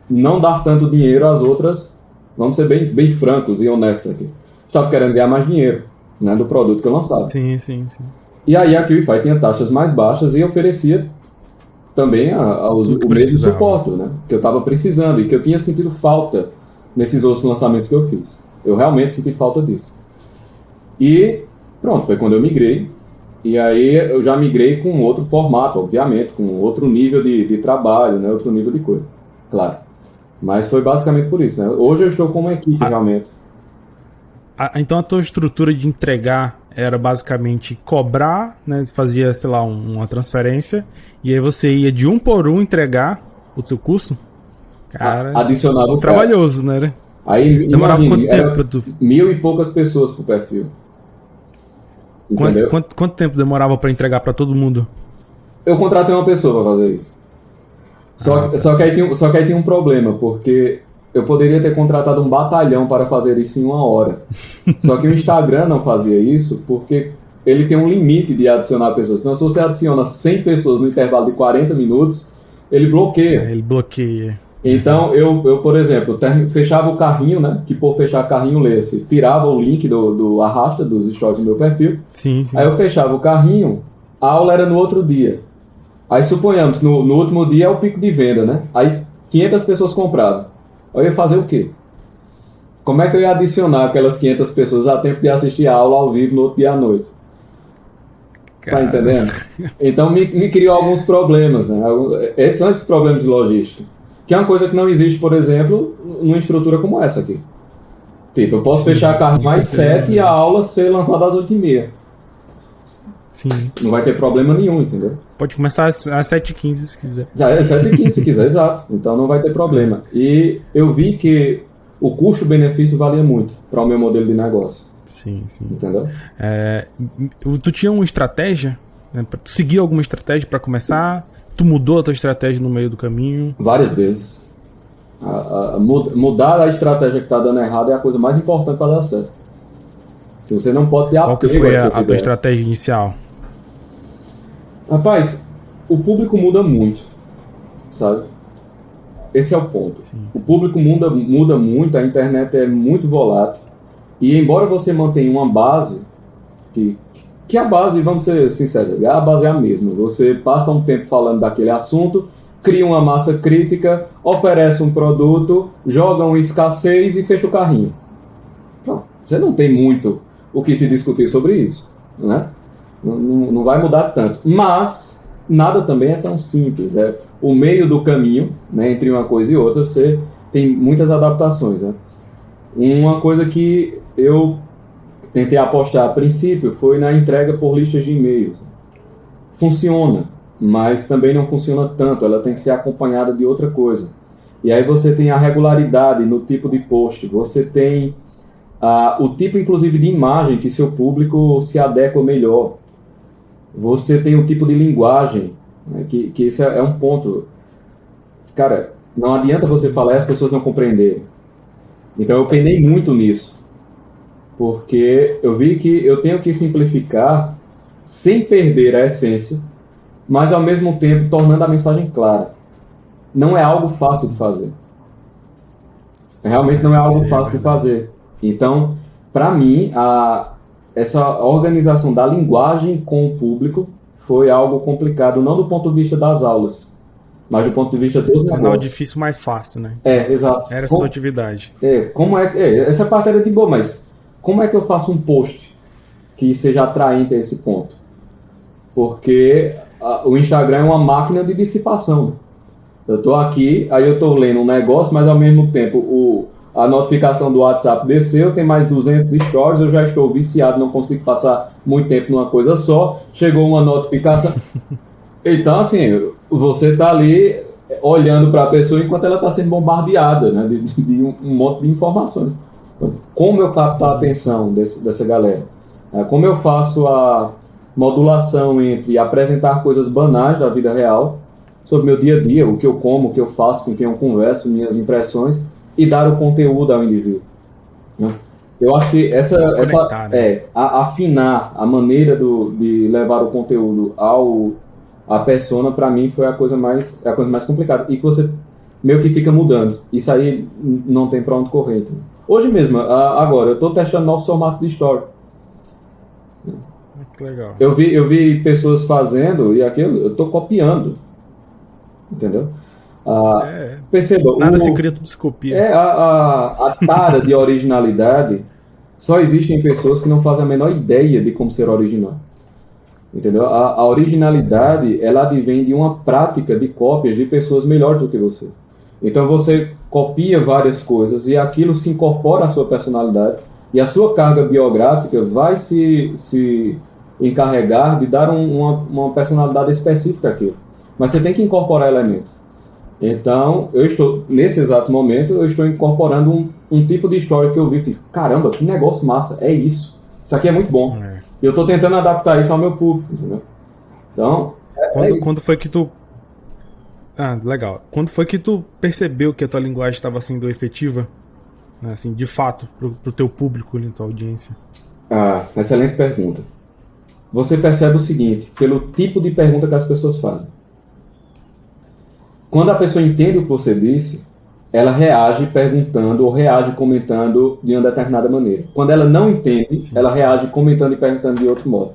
não dar tanto dinheiro às outras, vamos ser bem francos e honestos aqui. Estava querendo ganhar mais dinheiro, né, do produto que eu lançava. Sim. E aí a QIFI tinha taxas mais baixas e oferecia também o mesmo suporte, né? Que eu estava precisando e que eu tinha sentido falta nesses outros lançamentos que eu fiz. Eu realmente senti falta disso. E pronto, foi quando eu migrei. E aí eu já migrei com outro formato, obviamente, com outro nível de trabalho, né? Outro nível de coisa, claro. Mas foi basicamente por isso, né? Hoje eu estou com uma equipe realmente. Então a tua estrutura de entregar era basicamente cobrar, né? Fazia, sei lá, uma transferência e aí você ia de um por um entregar o seu curso? Cara, adicionava trabalhoso, né? Aí demorava quanto tempo pra tu... 1000 e poucas pessoas pro perfil. Quanto tempo demorava para entregar para todo mundo? Eu contratei uma pessoa para fazer isso. Só que aí tinha um problema, porque eu poderia ter contratado um batalhão para fazer isso em 1 hora. Só que o Instagram não fazia isso porque ele tem um limite de adicionar pessoas. Então, se você adiciona 100 pessoas no intervalo de 40 minutos, ele bloqueia. Ele bloqueia. Então, eu por exemplo, fechava o carrinho, né? Que por fechar carrinho lê-se, tirava o link do arrasta, dos stories do meu perfil. Sim. Aí eu fechava o carrinho, a aula era no outro dia. Aí suponhamos, no último dia é o pico de venda, né? Aí 500 pessoas compravam. Eu ia fazer o quê? Como é que eu ia adicionar aquelas 500 pessoas a tempo de assistir a aula ao vivo no outro dia à noite? Tá entendendo? Então me criou alguns problemas, né? Esses são esses problemas de logística. Que é uma coisa que não existe, por exemplo, numa estrutura como essa aqui. Tipo, eu posso fechar a carro mais 7 e a aula ser lançada às 8h30. Sim. Não vai ter problema nenhum, entendeu? Pode começar às 7h15 se quiser. Já é 7h15 se quiser, exato. Então não vai ter problema. E eu vi que o custo-benefício valia muito para o meu modelo de negócio. Sim. Entendeu? Tu tinha uma estratégia? Né? Tu seguia alguma estratégia para começar? Tu mudou a tua estratégia no meio do caminho? Várias vezes. Mudar a estratégia que está dando errado é a coisa mais importante para dar certo. Você não pode ter apego. Qual que foi a tua estratégia inicial? Rapaz, o público muda muito, sabe? Esse é o ponto. Sim. O público muda muito, a internet é muito volátil. E embora você mantenha uma base, que a base, vamos ser sinceros, a base é a mesma. Você passa um tempo falando daquele assunto, cria uma massa crítica, oferece um produto, joga uma escassez e fecha o carrinho. Então, você não tem muito o que se discutir sobre isso, né? Não vai mudar tanto. Mas nada também é tão simples. O meio do caminho, né, entre uma coisa e outra, você tem muitas adaptações, né? Uma coisa que eu tentei apostar a princípio foi na entrega por listas de e-mails. Funciona, mas também não funciona tanto. Ela tem que ser acompanhada de outra coisa. E aí você tem a regularidade no tipo de post. Você tem o tipo, inclusive, de imagem que seu público se adequa melhor. Você tem o tipo de linguagem, né, que esse é um ponto. Cara, não adianta você falar e as pessoas não compreenderem. Então eu penei muito nisso. Porque eu vi que eu tenho que simplificar sem perder a essência, mas ao mesmo tempo tornando a mensagem clara. Não é algo fácil de fazer. Realmente não é algo fácil de fazer. Então, para mim, essa organização da linguagem com o público foi algo complicado, não do ponto de vista das aulas, mas do ponto de vista dos negócios. Não, difícil, mais fácil, né? Exato. Era essa tua atividade. Essa parte era de boa, mas como é que eu faço um post que seja atraente a esse ponto? Porque o Instagram é uma máquina de dissipação. Eu estou aqui, aí eu estou lendo um negócio, mas ao mesmo tempo a notificação do WhatsApp desceu, tem mais 200 stories, eu já estou viciado, não consigo passar muito tempo numa coisa só, chegou uma notificação. Então, assim, você está ali olhando para a pessoa enquanto ela está sendo bombardeada, né, de um monte de informações. Então, como eu capto a atenção dessa galera? Como eu faço a modulação entre apresentar coisas banais da vida real, sobre meu dia a dia, o que eu como, o que eu faço, com quem eu converso, minhas impressões, e dar o conteúdo ao indivíduo, né? Eu acho que afinar a maneira de levar o conteúdo à persona, para mim, foi a coisa mais complicada. E que você meio que fica mudando. Isso aí não tem para onde correr. Então. Hoje mesmo, agora, eu estou testando novos formatos de story. Que legal. Eu vi pessoas fazendo e aquilo eu estou copiando. Entendeu? Perceba, nada se cria, tudo se copia. A tara de originalidade só existe em pessoas que não fazem a menor ideia de como ser original. Entendeu? A originalidade, ela advém de uma prática de cópias de pessoas melhores do que você. Então você copia várias coisas e aquilo se incorpora à sua personalidade e a sua carga biográfica vai se encarregar de dar uma personalidade específica àquilo. Mas você tem que incorporar elementos. Então, nesse exato momento, eu estou incorporando um tipo de história que eu vi e fiz, caramba, que negócio massa, é isso. Isso aqui é muito bom. E eu estou tentando adaptar isso ao meu público, entendeu? Então, quando foi que tu... legal. Quando foi que tu percebeu que a tua linguagem estava sendo efetiva, né, assim, de fato, pro teu público, ali, tua audiência? Excelente pergunta. Você percebe o seguinte, pelo tipo de pergunta que as pessoas fazem. Quando a pessoa entende o que você disse, ela reage perguntando ou reage comentando de uma determinada maneira. Quando ela não entende, ela reage comentando e perguntando de outro modo.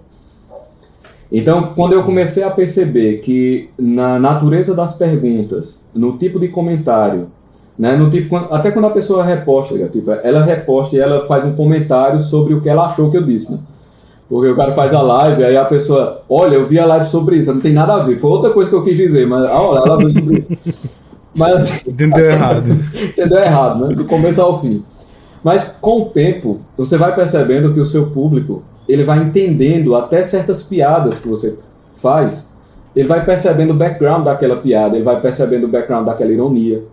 Então, quando eu comecei a perceber que na natureza das perguntas, no tipo de comentário, né, até quando a pessoa reposta, tipo, ela reposta e ela faz um comentário sobre o que ela achou que eu disse, né? Porque o cara faz a live, aí a pessoa, olha, eu vi a live sobre isso, não tem nada a ver, foi outra coisa que eu quis dizer, mas olha, ela viu sobre isso. Mas, entendeu errado. Entendeu errado, né? Do começo ao fim. Mas com o tempo, você vai percebendo que o seu público, ele vai entendendo até certas piadas que você faz, ele vai percebendo o background daquela piada, ele vai percebendo o background daquela ironia.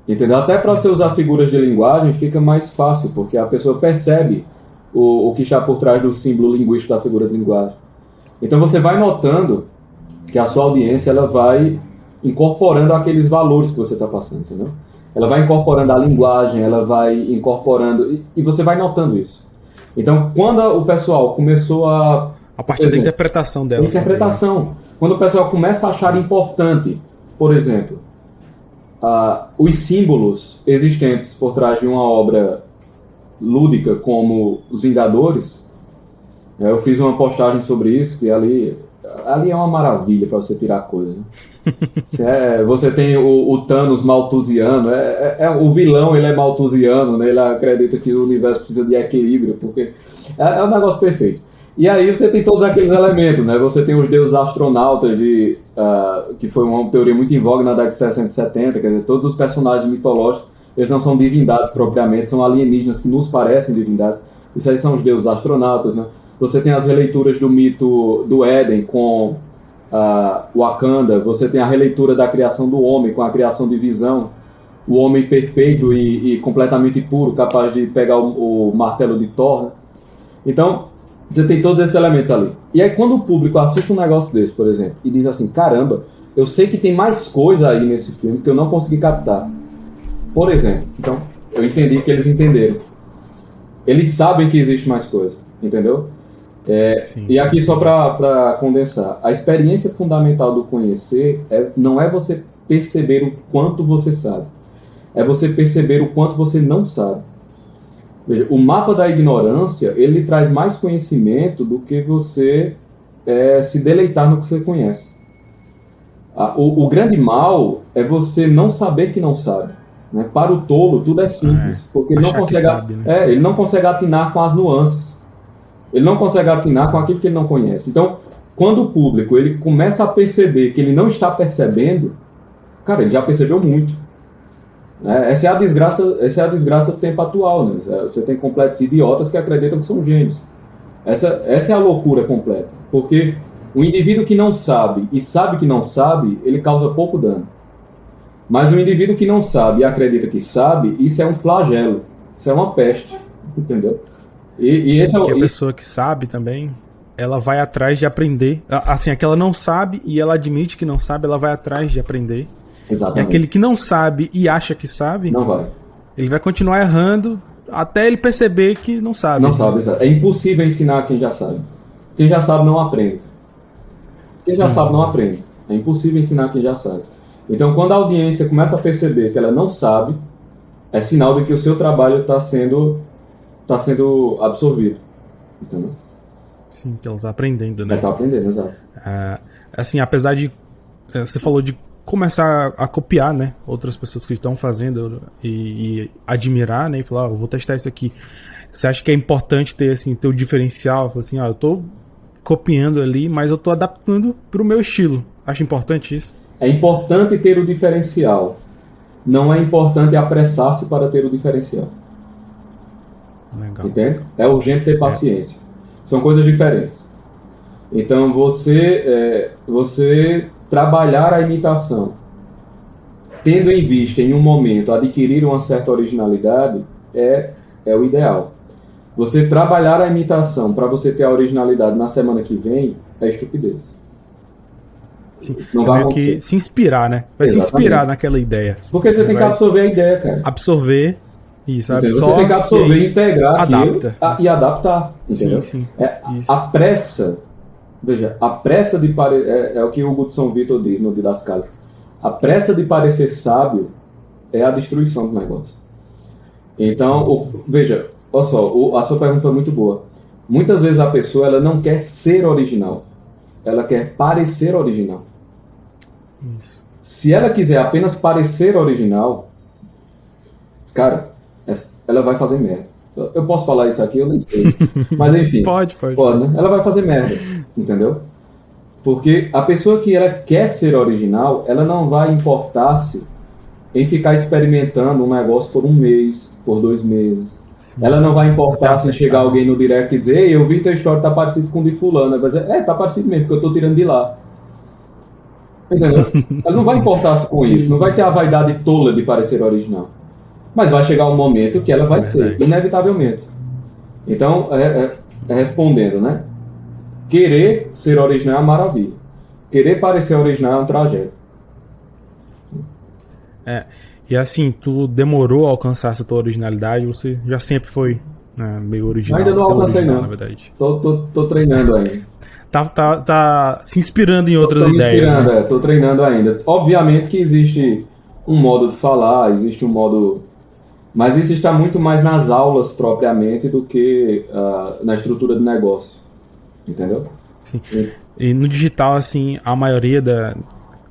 Entendeu? Até para você usar figuras de linguagem fica mais fácil, porque a pessoa percebe o que está por trás do símbolo linguístico da figura de linguagem. Então você vai notando que a sua audiência ela vai incorporando aqueles valores que você está passando, entendeu? Ela vai incorporando a linguagem, ela vai incorporando... E você vai notando isso. Então, quando o pessoal começou a... A partir da interpretação dela. Interpretação. Também, né? Quando o pessoal começa a achar importante, por exemplo, os símbolos existentes por trás de uma obra lúdica como Os Vingadores, eu fiz uma postagem sobre isso, que ali é uma maravilha para você tirar coisa. Você tem o Thanos malthusiano, o vilão ele é malthusiano, né? Ele acredita que o universo precisa de equilíbrio, porque é um negócio perfeito. E aí você tem todos aqueles elementos, né? Você tem os deuses astronautas, que foi uma teoria muito em voga na década de 60 e 70, quer dizer, todos os personagens mitológicos, eles não são divindades propriamente, são alienígenas que nos parecem divindades. Isso aí são os deuses astronautas, né? Você tem as releituras do mito do Éden com Wakanda, você tem a releitura da criação do homem com a criação de Visão, o homem perfeito e completamente puro, capaz de pegar o martelo de Thor, né? Então, você tem todos esses elementos ali. E aí quando o público assiste um negócio desse, por exemplo, e diz assim, caramba, eu sei que tem mais coisa aí nesse filme que eu não consegui captar. Por exemplo, então, eu entendi que eles entenderam. Eles sabem que existe mais coisa, entendeu? E aqui só para condensar, a experiência fundamental do conhecer não é você perceber o quanto você sabe, é você perceber o quanto você não sabe. Veja, o mapa da ignorância, ele traz mais conhecimento do que você se deleitar no que você conhece. O grande mal é você não saber que não sabe. Né? Para o tolo, tudo é simples, porque ele não consegue, sabe, né? ele não consegue atinar com as nuances. Ele não consegue atinar com aquilo que ele não conhece. Então, quando o público ele começa a perceber que ele não está percebendo, cara, ele já percebeu muito. Essa é a desgraça do tempo atual. Né? Você tem completos idiotas que acreditam que são gênios. Essa é a loucura completa. Porque o indivíduo que não sabe e sabe que não sabe, ele causa pouco dano. Mas o indivíduo que não sabe e acredita que sabe, isso é um flagelo. Isso é uma peste. Entendeu? E esse Porque a pessoa que sabe também, ela vai atrás de aprender. Assim, aquela não sabe e ela admite que não sabe, ela vai atrás de aprender. Exatamente. E aquele que não sabe e acha que sabe, não vai. Ele vai continuar errando até ele perceber que não sabe. Não sabe, exato. É impossível ensinar quem já sabe. Quem já sabe não aprende. Quem já sabe não aprende. É impossível ensinar quem já sabe. Então, quando a audiência começa a perceber que ela não sabe, é sinal de que o seu trabalho está sendo absorvido. Entendeu? Sim, que ela está aprendendo, né? Ela está aprendendo, exato. Assim, apesar de... Você falou de começar a copiar, né? Outras pessoas que estão fazendo e admirar, né? E falar, vou testar isso aqui. Você acha que é importante ter, assim, ter o diferencial? Falar assim, eu tô copiando ali, mas eu tô adaptando pro meu estilo. Acho importante isso? É importante ter o diferencial. Não é importante apressar-se para ter o diferencial. Legal. Entende? É urgente ter paciência. São coisas diferentes. Então, você trabalhar a imitação, tendo em vista, em um momento, adquirir uma certa originalidade, é o ideal. Você trabalhar a imitação para você ter a originalidade na semana que vem, é estupidez. Sim. Não vai meio que se inspirar, né? Vai Exatamente. se inspirar naquela ideia. Porque você tem que absorver a ideia, cara. Absorver. Isso, você tem que absorver, e integrar adapta. E adaptar. Entendeu? Sim. A pressa, veja, a pressa de parecer, é o que o Hugo de São Vitor diz no Didascálico. A pressa de parecer sábio é a destruição do negócio. Então, veja, olha só, a sua pergunta é muito boa. Muitas vezes a pessoa ela não quer ser original, ela quer parecer original. Isso. Se ela quiser apenas parecer original, cara, ela vai fazer merda. Eu posso falar isso aqui, eu nem sei. Mas enfim. Pode, né? Ela vai fazer merda, entendeu? Porque a pessoa que ela quer ser original, ela não vai importar-se em ficar experimentando um negócio por um mês, por 2 meses. Sim, ela não vai importar-se em chegar alguém no direct e dizer, ei, eu vi tua história, tá parecido com o de fulano. Ela vai dizer, tá parecido mesmo, porque eu tô tirando de lá. Entendeu? Ela não vai importar-se com isso, não vai ter a vaidade tola de parecer original. Mas vai chegar um momento que ela vai ser, inevitavelmente. Então, respondendo, né? Querer ser original é uma maravilha. Querer parecer original é um trajeto. E assim, tu demorou a alcançar essa tua originalidade, você já sempre foi, né, meio original? Ainda não alcancei, não. Na verdade. Tô treinando ainda. Tá se inspirando em outras ideias, né? Tô treinando ainda. Obviamente que existe um modo de falar, existe um modo... Mas isso está muito mais nas aulas propriamente do que na estrutura do negócio. Entendeu? Sim. E no digital, assim, a maioria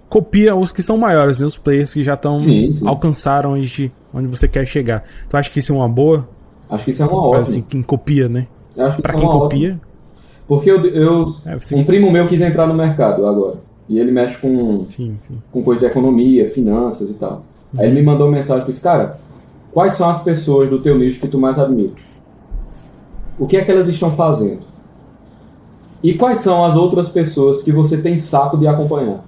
copia os que são maiores, né? Os players que já estão alcançaram onde você quer chegar. Tu acha que isso é uma boa? Acho que isso é uma ótima. Assim, quem copia, né? Pra quem copia. Ótima. Porque um primo meu quis entrar no mercado agora. E ele mexe com coisa de economia, finanças e tal. Aí ele me mandou uma mensagem e disse, cara, quais são as pessoas do teu nicho que tu mais admira? O que é que elas estão fazendo? E quais são as outras pessoas que você tem saco de acompanhar?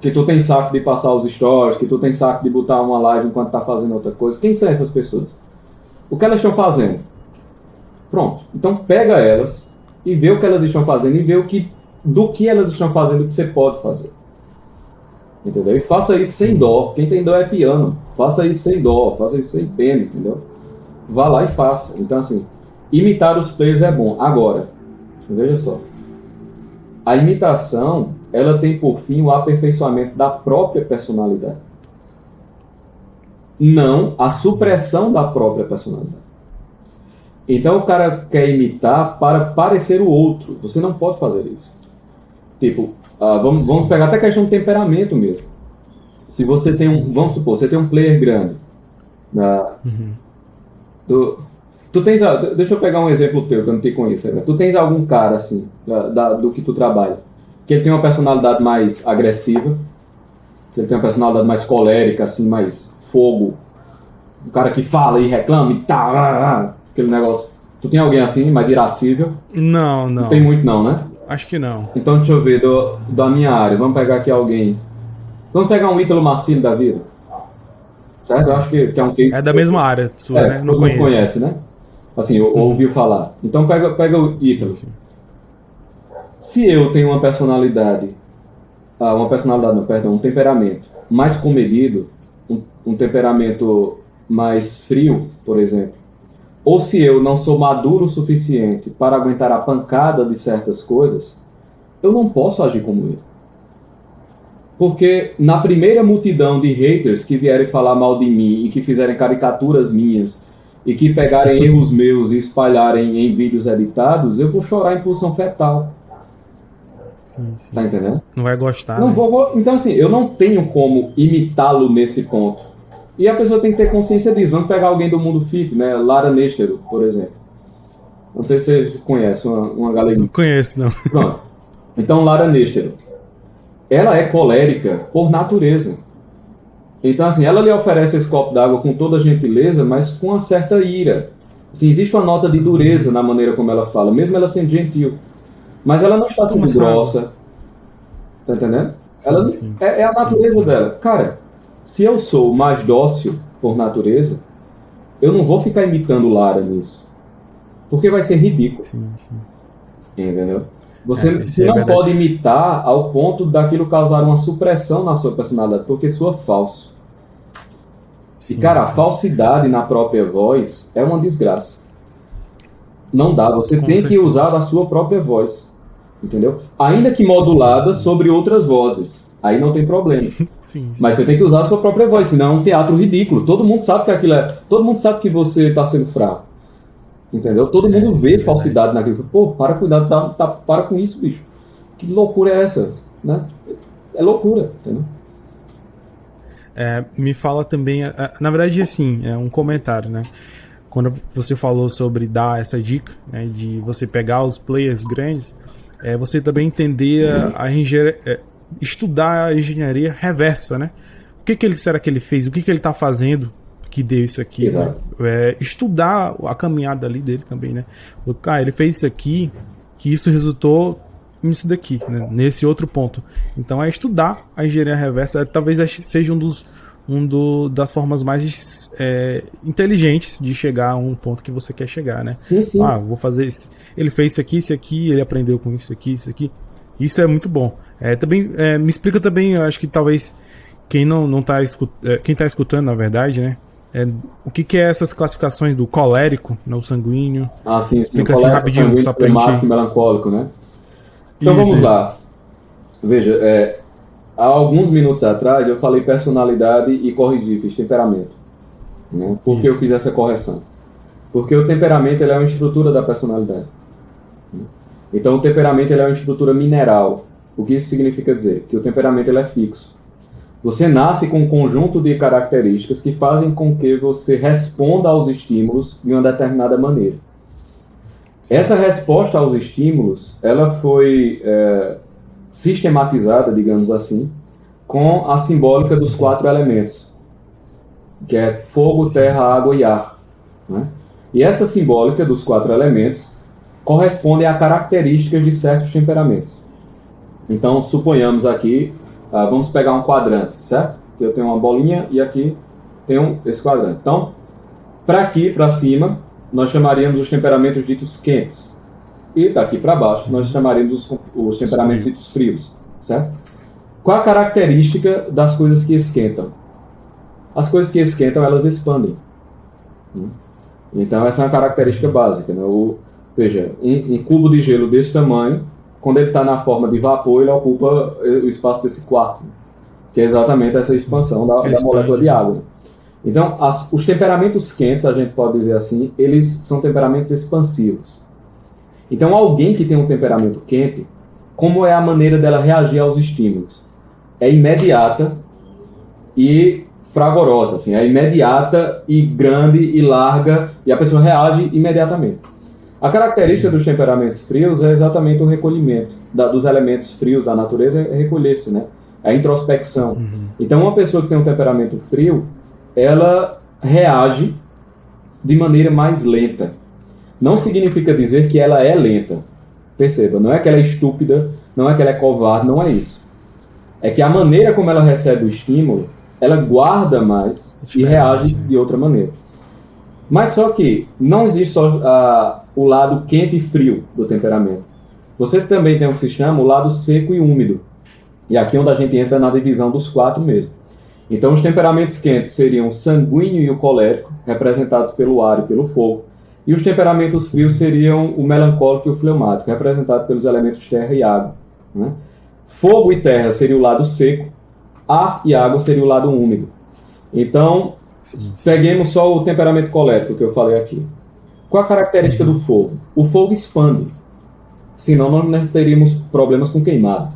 Que tu tem saco de passar os stories, que tu tem saco de botar uma live enquanto tá fazendo outra coisa. Quem são essas pessoas? O que elas estão fazendo? Pronto. Então pega elas e vê o que elas estão fazendo e vê do que elas estão fazendo que você pode fazer. Entendeu? E faça isso sem dó. Quem tem dó é piano. Faça isso sem dó, faça isso sem pena, entendeu? Vá lá e faça. Então assim, imitar os players é bom. Agora, veja só. A imitação, ela tem por fim o aperfeiçoamento da própria personalidade. Não a supressão da própria personalidade. Então o cara quer imitar para parecer o outro. Você não pode fazer isso. Tipo, vamos pegar até a questão de temperamento mesmo. Se você tem vamos supor, você tem um player grande. Tu tens, deixa eu pegar um exemplo teu, que eu não te conheço. Né? Tu tens algum cara, assim, do que tu trabalha, que ele tem uma personalidade mais agressiva, que ele tem uma personalidade mais colérica, assim, mais fogo, um cara que fala e reclama e tal, aquele negócio. Tu tem alguém assim, mais irascível? Não. Não tem muito não, né? Acho que não. Então deixa eu ver, da minha área, vamos pegar aqui alguém. Vamos pegar um Ítalo Marcílio da vida. Certo? Eu acho que é um case. É da mesma área sua, né? Não conhece, né? Assim, ouviu falar. Então pega o Ítalo. Sim. Se eu tenho uma personalidade, um temperamento mais comedido, um temperamento mais frio, por exemplo, ou se eu não sou maduro o suficiente para aguentar a pancada de certas coisas, eu não posso agir como ele. Porque na primeira multidão de haters que vierem falar mal de mim e que fizerem caricaturas minhas e que pegarem erros meus e espalharem em vídeos editados, eu vou chorar em posição fetal. Sim. Tá entendendo? Não vai gostar, não né? Então assim, eu não tenho como imitá-lo nesse ponto. E a pessoa tem que ter consciência disso. Vamos pegar alguém do mundo fit, né? Lara Nestero, por exemplo. Não sei se você conhece uma galera. Não conheço, não. Pronto. Então, Lara Nestero. Ela é colérica por natureza. Então, assim, ela lhe oferece esse copo d'água com toda gentileza, mas com uma certa ira. Assim, existe uma nota de dureza na maneira como ela fala, mesmo ela sendo gentil. Mas ela não está sendo grossa. Tá entendendo? Sim. É a natureza dela. Cara, se eu sou mais dócil por natureza, eu não vou ficar imitando Lara nisso. Porque vai ser ridículo. Sim. Você não pode imitar ao ponto daquilo causar uma supressão na sua personalidade, porque soa falso. E, cara, a falsidade na própria voz é uma desgraça. Não dá, você tem que usar a sua própria voz. Entendeu? Ainda que modulada sobre outras vozes. Aí não tem problema. Mas você tem que usar a sua própria voz, senão é um teatro ridículo. Todo mundo sabe que aquilo é. Todo mundo sabe que você está sendo fraco. Entendeu? Todo mundo vê falsidade naquilo. Pô, para cuidado, para com isso, bicho. Que loucura é essa? Né? É loucura, entendeu? Me fala também, na verdade, assim, é um comentário, né? Quando você falou sobre dar essa dica, né, de você pegar os players grandes, você também entender estudar a engenharia reversa, né? O que será que ele fez? O que ele está fazendo que deu isso aqui? Né? Estudar a caminhada ali dele também, né? Ele fez isso aqui, que isso resultou nisso daqui, né? Nesse outro ponto. Então estudar a engenharia reversa talvez seja das formas mais inteligentes de chegar a um ponto que você quer chegar, né? Sim. Vou fazer isso. Ele fez isso aqui, ele aprendeu com isso aqui. Isso é muito bom. Também me explica também, eu acho que talvez quem quem tá escutando, na verdade, né? O que é essas classificações do colérico, né, o sanguíneo? Sim. Explica assim rapidinho, só pra gente... melancólico, né? Então vamos lá. Veja, há alguns minutos atrás eu falei personalidade e corrigi, fiz temperamento. Né? Por que eu fiz essa correção? Porque o temperamento ele é uma estrutura da personalidade. Então o temperamento ele é uma estrutura mineral. O que isso significa dizer? Que o temperamento ele é fixo. Você nasce com um conjunto de características que fazem com que você responda aos estímulos de uma determinada maneira. Essa resposta aos estímulos, ela foi sistematizada, digamos assim, com a simbólica dos 4 elementos, que é fogo, terra, água e ar. Né? E essa simbólica dos 4 elementos corresponde a características de certos temperamentos. Então, suponhamos aqui, vamos pegar um quadrante, certo? Aqui eu tenho uma bolinha e aqui tenho esse quadrante. Então, para aqui, para cima, nós chamaríamos os temperamentos ditos quentes. E daqui para baixo, nós chamaríamos os temperamentos ditos frios, certo? Qual a característica das coisas que esquentam? As coisas que esquentam, elas expandem. Então, essa é uma característica básica. Né? Veja, um cubo de gelo desse tamanho, quando ele está na forma de vapor, ele ocupa o espaço desse quarto, que é exatamente essa expansão da molécula de água. Então, os temperamentos quentes, a gente pode dizer assim, eles são temperamentos expansivos. Então, alguém que tem um temperamento quente, como é a maneira dela reagir aos estímulos? É imediata, e fragorosa, assim, é imediata e grande e larga, e a pessoa reage imediatamente. A característica dos temperamentos frios é exatamente o recolhimento dos elementos frios da natureza, é recolher-se, né? A introspecção. Então, uma pessoa que tem um temperamento frio, ela reage de maneira mais lenta. Não significa dizer que ela é lenta. Perceba, não é que ela é estúpida, não é que ela é covarde, não é isso. É que a maneira como ela recebe o estímulo, ela guarda mais e reage de outra maneira. Mas só que não existe só o lado quente e frio do temperamento. Você também tem o que se chama o lado seco e úmido. E aqui é onde a gente entra na divisão dos 4 mesmo. Então, os temperamentos quentes seriam o sanguíneo e o colérico, representados pelo ar e pelo fogo. E os temperamentos frios seriam o melancólico e o fleumático, representados pelos elementos terra e água, né? Fogo e terra seria o lado seco, ar e água seria o lado úmido. Então, peguemos só o temperamento colérico que eu falei aqui. Qual a característica do fogo? O fogo expande. Senão nós não teríamos problemas com queimado,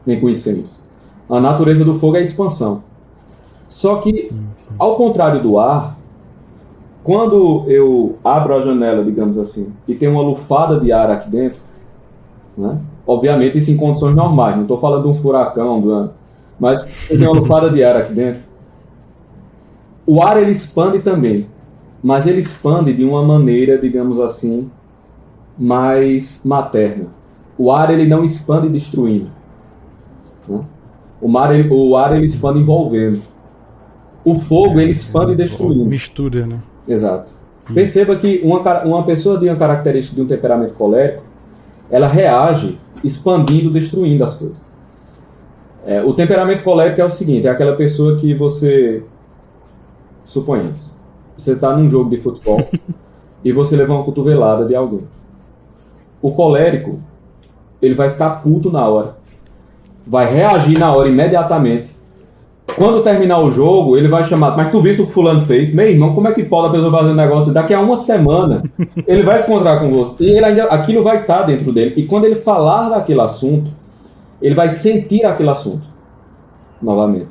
nem com incêndios. A natureza do fogo é a expansão. Só que, ao contrário do ar, quando eu abro a janela, digamos assim, e tem uma lufada de ar aqui dentro, né? Obviamente isso em condições normais, não estou falando de um furacão, mas eu tenho uma lufada de ar aqui dentro. O ar ele expande também, mas ele expande de uma maneira, digamos assim, mais materna. O ar ele não expande destruindo, né? O ar ele expande envolvendo. O fogo ele expande destruindo. Mistura, né? Exato. Isso. Perceba que uma pessoa de uma característica de um temperamento colérico, ela reage expandindo, destruindo as coisas. O temperamento colérico é o seguinte, é aquela pessoa que você, suponhamos, você está num jogo de futebol e você leva uma cotovelada de alguém. O colérico, ele vai ficar puto na hora, vai reagir na hora imediatamente. Quando terminar o jogo, ele vai chamar, mas tu viste o que fulano fez? Meu irmão, como é que pode a pessoa fazer um negócio? Daqui a uma semana, ele vai se encontrar com você. E aquilo vai estar dentro dele. E quando ele falar daquele assunto, ele vai sentir aquele assunto. Novamente.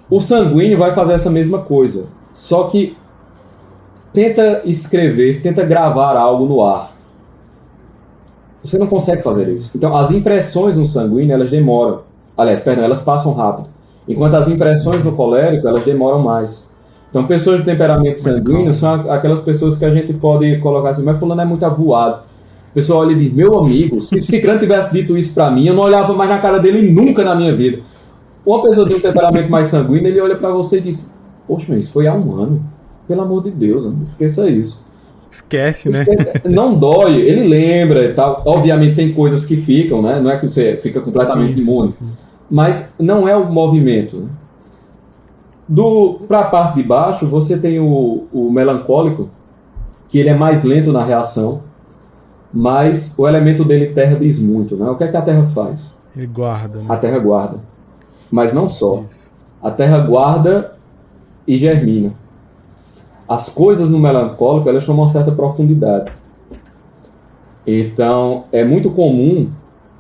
O sanguíneo vai fazer essa mesma coisa. Só que tenta escrever, tenta gravar algo no ar. Você não consegue fazer isso. Então, as impressões no sanguíneo, elas demoram. Aliás, perdão, elas passam rápido. Enquanto as impressões no colérico, elas demoram mais. Então, pessoas de temperamento sanguíneo são aquelas pessoas que a gente pode colocar assim, mas fulano é muito avoado. A pessoa olha e diz, meu amigo, se o Cicrano tivesse dito isso pra mim, eu não olhava mais na cara dele nunca na minha vida. Uma pessoa de um temperamento mais sanguíneo, ele olha pra você e diz, poxa, mas isso foi há um ano. Pelo amor de Deus, não esqueça isso. Esquece, né? Não dói, ele lembra e tal. Obviamente tem coisas que ficam, né? Não é que você fica completamente imune. Sim. Mas não é o movimento. Para a parte de baixo, você tem o melancólico, que ele é mais lento na reação, mas o elemento dele, terra, diz muito, né? O que é que a terra faz? Ele guarda, né? A terra guarda. Mas não só. Isso. A terra guarda e germina. As coisas no melancólico, elas têm uma certa profundidade. Então, é muito comum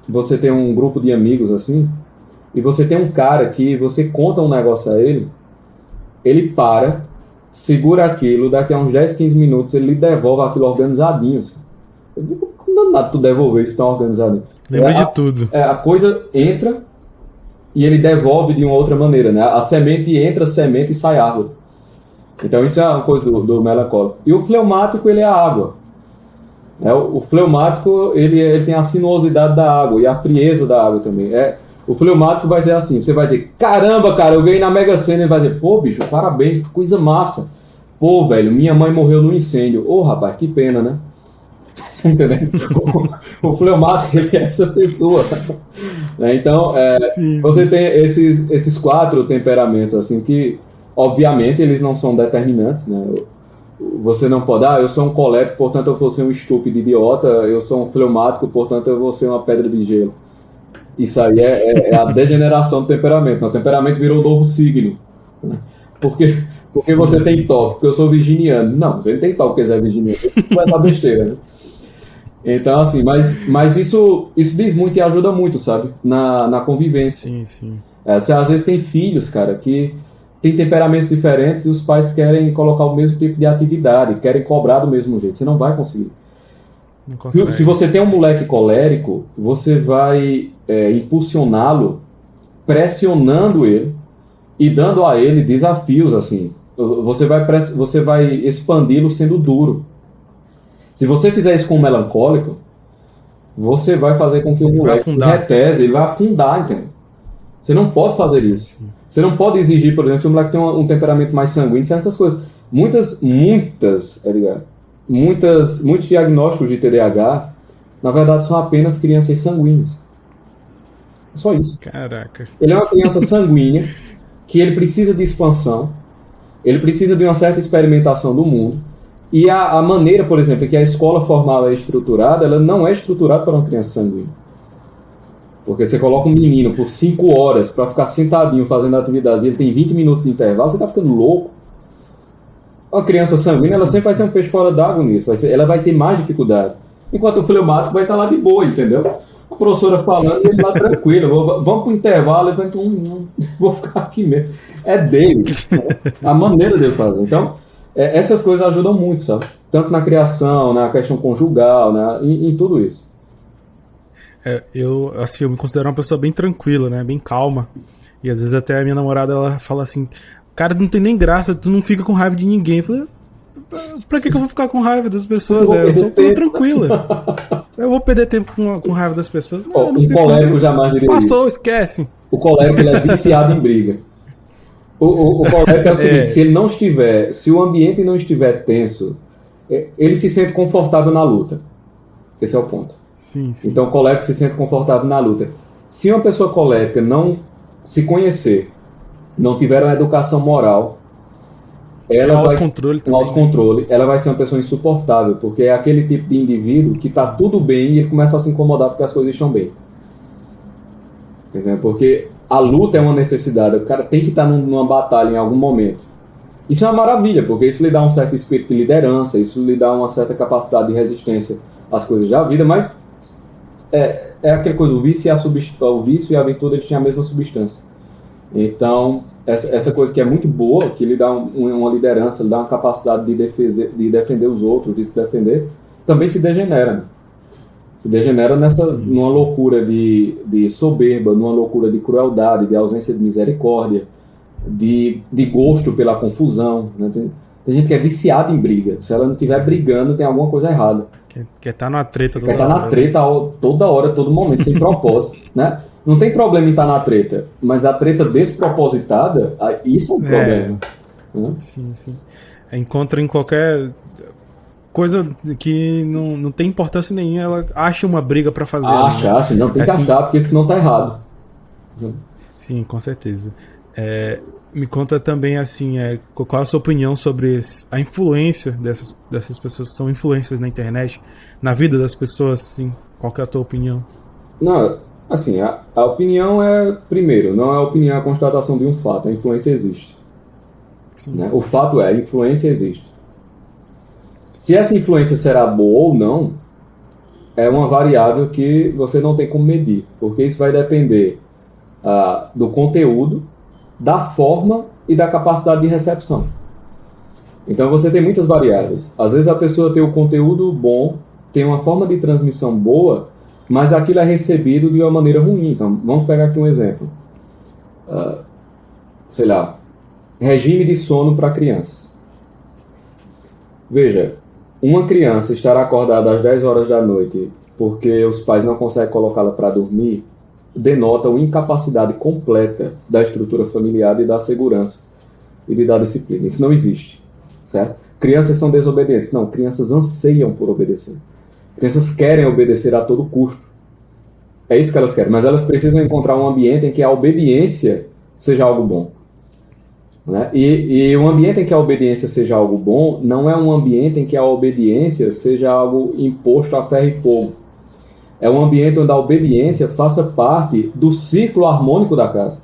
você ter um grupo de amigos assim, e você tem um cara que você conta um negócio a ele para, segura aquilo, daqui a uns 10, 15 minutos ele lhe devolve aquilo organizadinho. Assim. Eu digo, não dá nada tu devolver isso tão organizadinho. Lembra de tudo. A coisa entra e ele devolve de uma outra maneira, né? A semente entra, semente e sai árvore. Então isso é uma coisa do melancólico. E o fleumático, ele é a água. O fleumático, ele tem a sinuosidade da água e a frieza da água também. O fleumático vai ser assim, você vai dizer, caramba, cara, eu ganhei na Mega Sena. Ele vai dizer, pô, bicho, parabéns, que coisa massa. Pô, velho, minha mãe morreu num incêndio. Ô, rapaz, que pena, né? Entendeu? O fleumático, ele é essa pessoa. Então, você tem esses 4 temperamentos, assim, que, obviamente, eles não são determinantes, né? Você não pode, eu sou um colérico, portanto eu vou ser um estúpido idiota, eu sou um fleumático, portanto eu vou ser uma pedra de gelo. Isso aí é a degeneração do temperamento. O temperamento virou um novo signo. Né? Porque você tem toque, porque eu sou virginiano. Não, você não tem toque porque você é virginiano. Isso é essa besteira, né? Então, assim, mas isso diz muito e ajuda muito, sabe? Na convivência. Sim. Você às vezes tem filhos, cara, que tem temperamentos diferentes e os pais querem colocar o mesmo tipo de atividade, querem cobrar do mesmo jeito. Você não vai conseguir. Não consegue. Se você tem um moleque colérico, você vai impulsioná-lo, pressionando ele e dando a ele desafios, assim. Você vai expandi-lo sendo duro. Se você fizer isso com um melancólico, você vai fazer com que o moleque retese, ele vai afundar, entendeu? Você não pode fazer isso. Sim. Você não pode exigir, por exemplo, se o moleque tem um temperamento mais sanguíneo, certas coisas. Muitos diagnósticos de TDAH, na verdade, são apenas crianças sanguíneas. É só isso. Caraca. Ele é uma criança sanguínea, que ele precisa de expansão, ele precisa de uma certa experimentação do mundo, e a maneira, por exemplo, que a escola formal é estruturada, ela não é estruturada para uma criança sanguínea. Porque você coloca um menino por 5 horas para ficar sentadinho fazendo atividades e ele tem 20 minutos de intervalo, você está ficando louco. Uma criança sanguínea, ela sempre vai ser um peixe fora d'água nisso. Ela vai ter mais dificuldade. Enquanto o fleumático vai estar lá de boa, entendeu? A professora falando, ele lá tranquilo. Vamos para o intervalo, ele vai vou ficar aqui mesmo. É dele. A maneira dele fazer. Então, essas coisas ajudam muito, sabe? Tanto na criação, na questão conjugal, em tudo isso. Eu me considero uma pessoa bem tranquila, né? Bem calma. E às vezes até a minha namorada, ela fala assim: cara, não tem nem graça, tu não fica com raiva de ninguém. Eu falei: pra que eu vou ficar com raiva das pessoas? Eu sou tranquila. Eu vou perder tempo com raiva das pessoas. Não, um colérico jamais diria passou, esquece. O colérico, ele é viciado em briga. O colérico é o seguinte: se o ambiente não estiver tenso, ele se sente confortável na luta. Esse é o ponto. Sim. Então o colérico se sente confortável na luta. Se uma pessoa colérica não se conhecer, não tiver uma educação moral, autocontrole, ela vai ser uma pessoa insuportável, porque é aquele tipo de indivíduo que está tudo bem e ele começa a se incomodar porque as coisas estão bem. Entendeu? Porque a luta é uma necessidade, o cara tem que estar numa batalha em algum momento. Isso é uma maravilha, porque isso lhe dá um certo espírito de liderança, isso lhe dá uma certa capacidade de resistência às coisas da vida, mas é aquela coisa, o vício e a aventura, eles têm a mesma substância. Então, essa coisa que é muito boa, que lhe dá uma liderança, lhe dá uma capacidade de defender os outros, de se defender, também se degenera. Né? Se degenera numa loucura de soberba, numa loucura de crueldade, de ausência de misericórdia, de gosto pela confusão. Né? Tem gente que é viciada em briga. Se ela não estiver brigando, tem alguma coisa errada. Quer estar na treta toda hora. Quer estar na treta toda hora, todo momento, sem propósito. Né? Não tem problema em estar na treta, mas a treta despropositada, isso é um problema. Né? Sim. Encontra em qualquer coisa que não tem importância nenhuma, ela acha uma briga pra fazer. Acha, não tem que achar, porque senão tá errado. Sim, com certeza. Me conta também, assim, qual a sua opinião sobre a influência dessas pessoas que são influências na internet, na vida das pessoas, assim, qual que é a tua opinião? Não, assim, a opinião primeiro, não é a opinião, é a constatação de um fato, a influência existe. Sim. Né? O fato a influência existe. Se essa influência será boa ou não, é uma variável que você não tem como medir, porque isso vai depender do conteúdo, da forma e da capacidade de recepção. Então você tem muitas variáveis. Às vezes a pessoa tem o conteúdo bom, tem uma forma de transmissão boa, mas aquilo é recebido de uma maneira ruim. Então vamos pegar aqui um exemplo. Regime de sono para crianças. Veja, uma criança estar acordada às 10 horas da noite porque os pais não conseguem colocá-la para dormir, denota uma incapacidade completa da estrutura familiar e da segurança e de dar disciplina. Isso não existe, certo? Crianças são desobedientes. Não, crianças anseiam por obedecer. Crianças querem obedecer a todo custo. É isso que elas querem, mas elas precisam encontrar um ambiente em que a obediência seja algo bom. Né? E um ambiente em que a obediência seja algo bom não é um ambiente em que a obediência seja algo imposto a ferro e fogo. É um ambiente onde a obediência faça parte do ciclo harmônico da casa.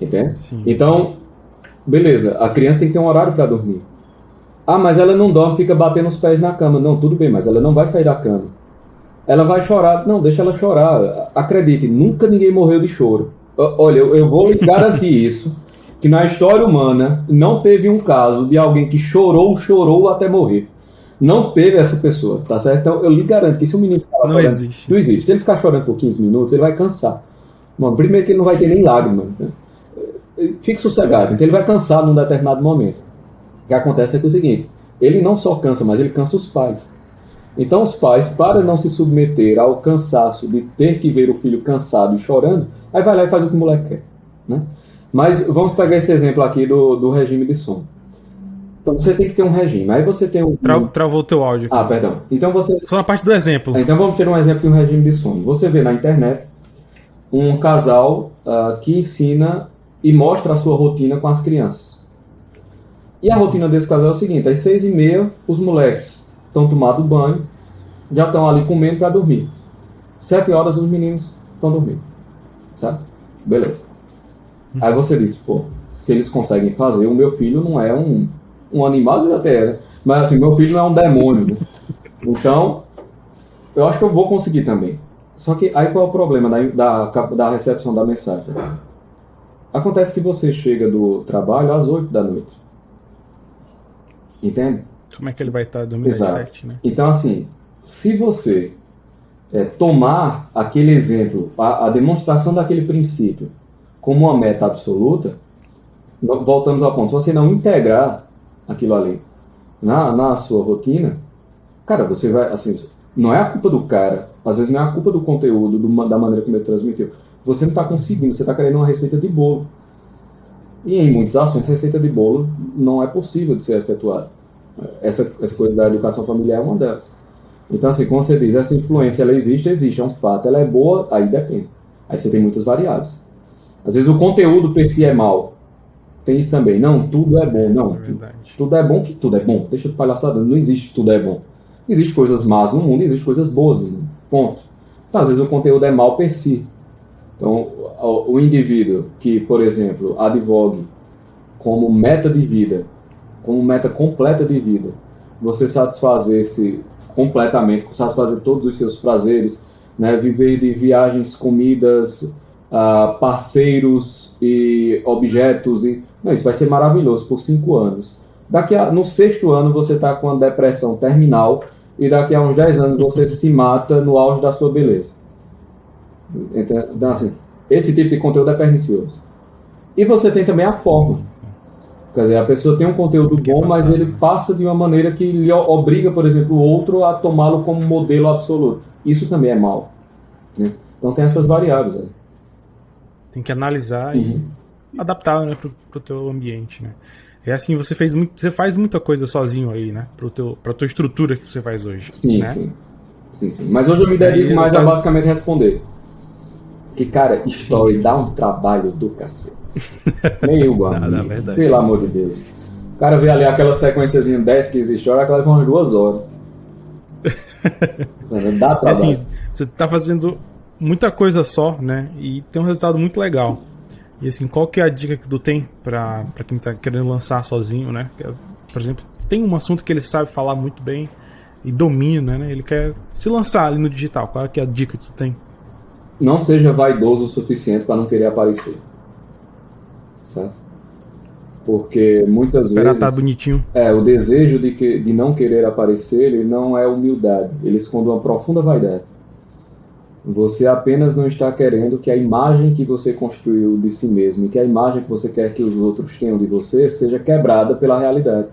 Entende? Sim, então, beleza, a criança tem que ter um horário para dormir. Mas ela não dorme, fica batendo os pés na cama. Não, tudo bem, mas ela não vai sair da cama. Ela vai chorar. Não, deixa ela chorar. Acredite, nunca ninguém morreu de choro. Olha, eu vou lhe garantir isso. que na história humana não teve um caso de alguém que chorou até morrer. Não teve essa pessoa, tá certo? Então eu lhe garanto que se o menino ficar Não chorando, existe. não existe. Se ele ficar chorando por 15 minutos, ele vai cansar. Bom, primeiro que ele não vai ter nem lágrimas, né? Fique sossegado, então ele vai cansar num determinado momento. O que acontece é que é o seguinte, ele não só cansa, mas ele cansa os pais. Então os pais, para não se submeter ao cansaço de ter que ver o filho cansado e chorando, aí vai lá e faz o que o moleque quer, né? Mas vamos pegar esse exemplo aqui do regime de sono. Então você tem que ter um regime. Aí você tem um. Travou o teu áudio aqui. Ah, perdão. Então você. Só na parte do exemplo. Então vamos ter um exemplo de um regime de sono. Você vê na internet um casal que ensina e mostra a sua rotina com as crianças. E a rotina desse casal é o seguinte: às 6h30, os moleques estão tomando banho, já estão ali comendo para dormir. 7 horas os meninos estão dormindo. Sabe? Beleza. Aí você diz, pô, se eles conseguem fazer, o meu filho não é um animal, até, mas assim, meu filho não é um demônio, né? Então, eu acho que eu vou conseguir também. Só que aí qual é o problema da recepção da mensagem? Acontece que você chega do trabalho às 8 da noite. Entende? Como é que ele vai estar dormindo às 7, né? Então, assim, se você tomar aquele exemplo, a demonstração daquele princípio como uma meta absoluta, voltamos ao ponto. Se você não integrar aquilo ali na sua rotina, cara, você vai, assim, não é a culpa do cara, às vezes não é a culpa do conteúdo, da maneira como ele transmitiu. Você não está conseguindo, você está querendo uma receita de bolo. E em muitos assuntos, receita de bolo não é possível de ser efetuada. Essa coisa da educação familiar é uma delas. Então, assim, como você diz, essa influência, ela existe, é um fato. Ela é boa, aí depende. Aí você tem muitas variáveis. Às vezes o conteúdo per si é mau. Tem isso também. Não, tudo é bom. Não, tudo é bom que tudo é bom. Deixa de palhaçada. Não existe tudo é bom. Existem coisas más no mundo, existem coisas boas no mundo. Ponto. Então, às vezes o conteúdo é mau per si. Então, o indivíduo que, por exemplo, advogue como meta de vida, como meta completa de vida, você satisfazer-se completamente, satisfazer todos os seus prazeres, né? Viver de viagens, comidas, parceiros e objetos. Não, isso vai ser maravilhoso por 5 anos. No 6º ano você está com uma depressão terminal e daqui a uns 10 anos você se mata no auge da sua beleza. Então, assim, esse tipo de conteúdo é pernicioso. E você tem também a forma. Quer dizer, a pessoa tem um conteúdo bom, mas ele passa de uma maneira que lhe obriga, por exemplo, o outro a tomá-lo como modelo absoluto. Isso também é mal, né? Então tem essas variáveis aí. Tem que analisar e adaptar, né, pro teu ambiente, né? É assim, você faz muita coisa sozinho aí, né? Pra tua estrutura que você faz hoje. Sim, né? sim. Mas hoje eu me dedico mais a basicamente responder. Que, cara, story dá um trabalho do cacete. Meu amigo, pelo amor de Deus. O cara vê ali aquela sequenciazinha 10, 15 histórias, aquela leva umas 2 horas. Dá trabalho. Assim, você tá fazendo muita coisa só, né? E tem um resultado muito legal. E assim, qual que é a dica que tu tem pra quem tá querendo lançar sozinho, né? Por exemplo, tem um assunto que ele sabe falar muito bem e domina, né? Ele quer se lançar ali no digital. Qual é que é a dica que tu tem? Não seja vaidoso o suficiente para não querer aparecer. Certo? Porque muitas Esperar vezes... tá bonitinho. O desejo de não querer aparecer, ele não é humildade. Ele esconde uma profunda vaidade. Você apenas não está querendo que a imagem que você construiu de si mesmo e que a imagem que você quer que os outros tenham de você seja quebrada pela realidade.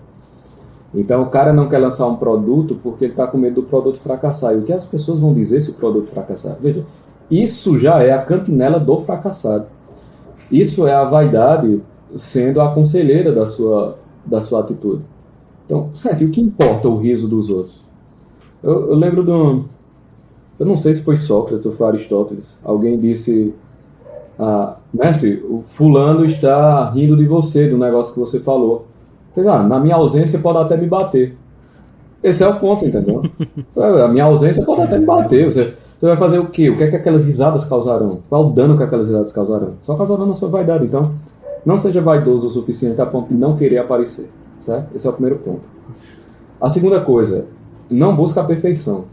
Então o cara não quer lançar um produto porque ele está com medo do produto fracassar. E o que as pessoas vão dizer se o produto fracassar? Veja, isso já é a cantinela do fracassado. Isso é a vaidade sendo a conselheira da sua atitude. Então, certo, e o que importa o riso dos outros? Eu lembro de eu não sei se foi Sócrates ou foi Aristóteles. Alguém disse, mestre, o fulano está rindo de você, do negócio que você falou. Na minha ausência pode até me bater. Esse é o ponto, entendeu? A minha ausência pode até me bater. Você vai fazer o quê? O que é que aquelas risadas causarão? Qual o dano que aquelas risadas causarão? Só causarão na sua vaidade. Então, não seja vaidoso o suficiente a ponto de não querer aparecer. Certo? Esse é o primeiro ponto. A segunda coisa, não busque a perfeição.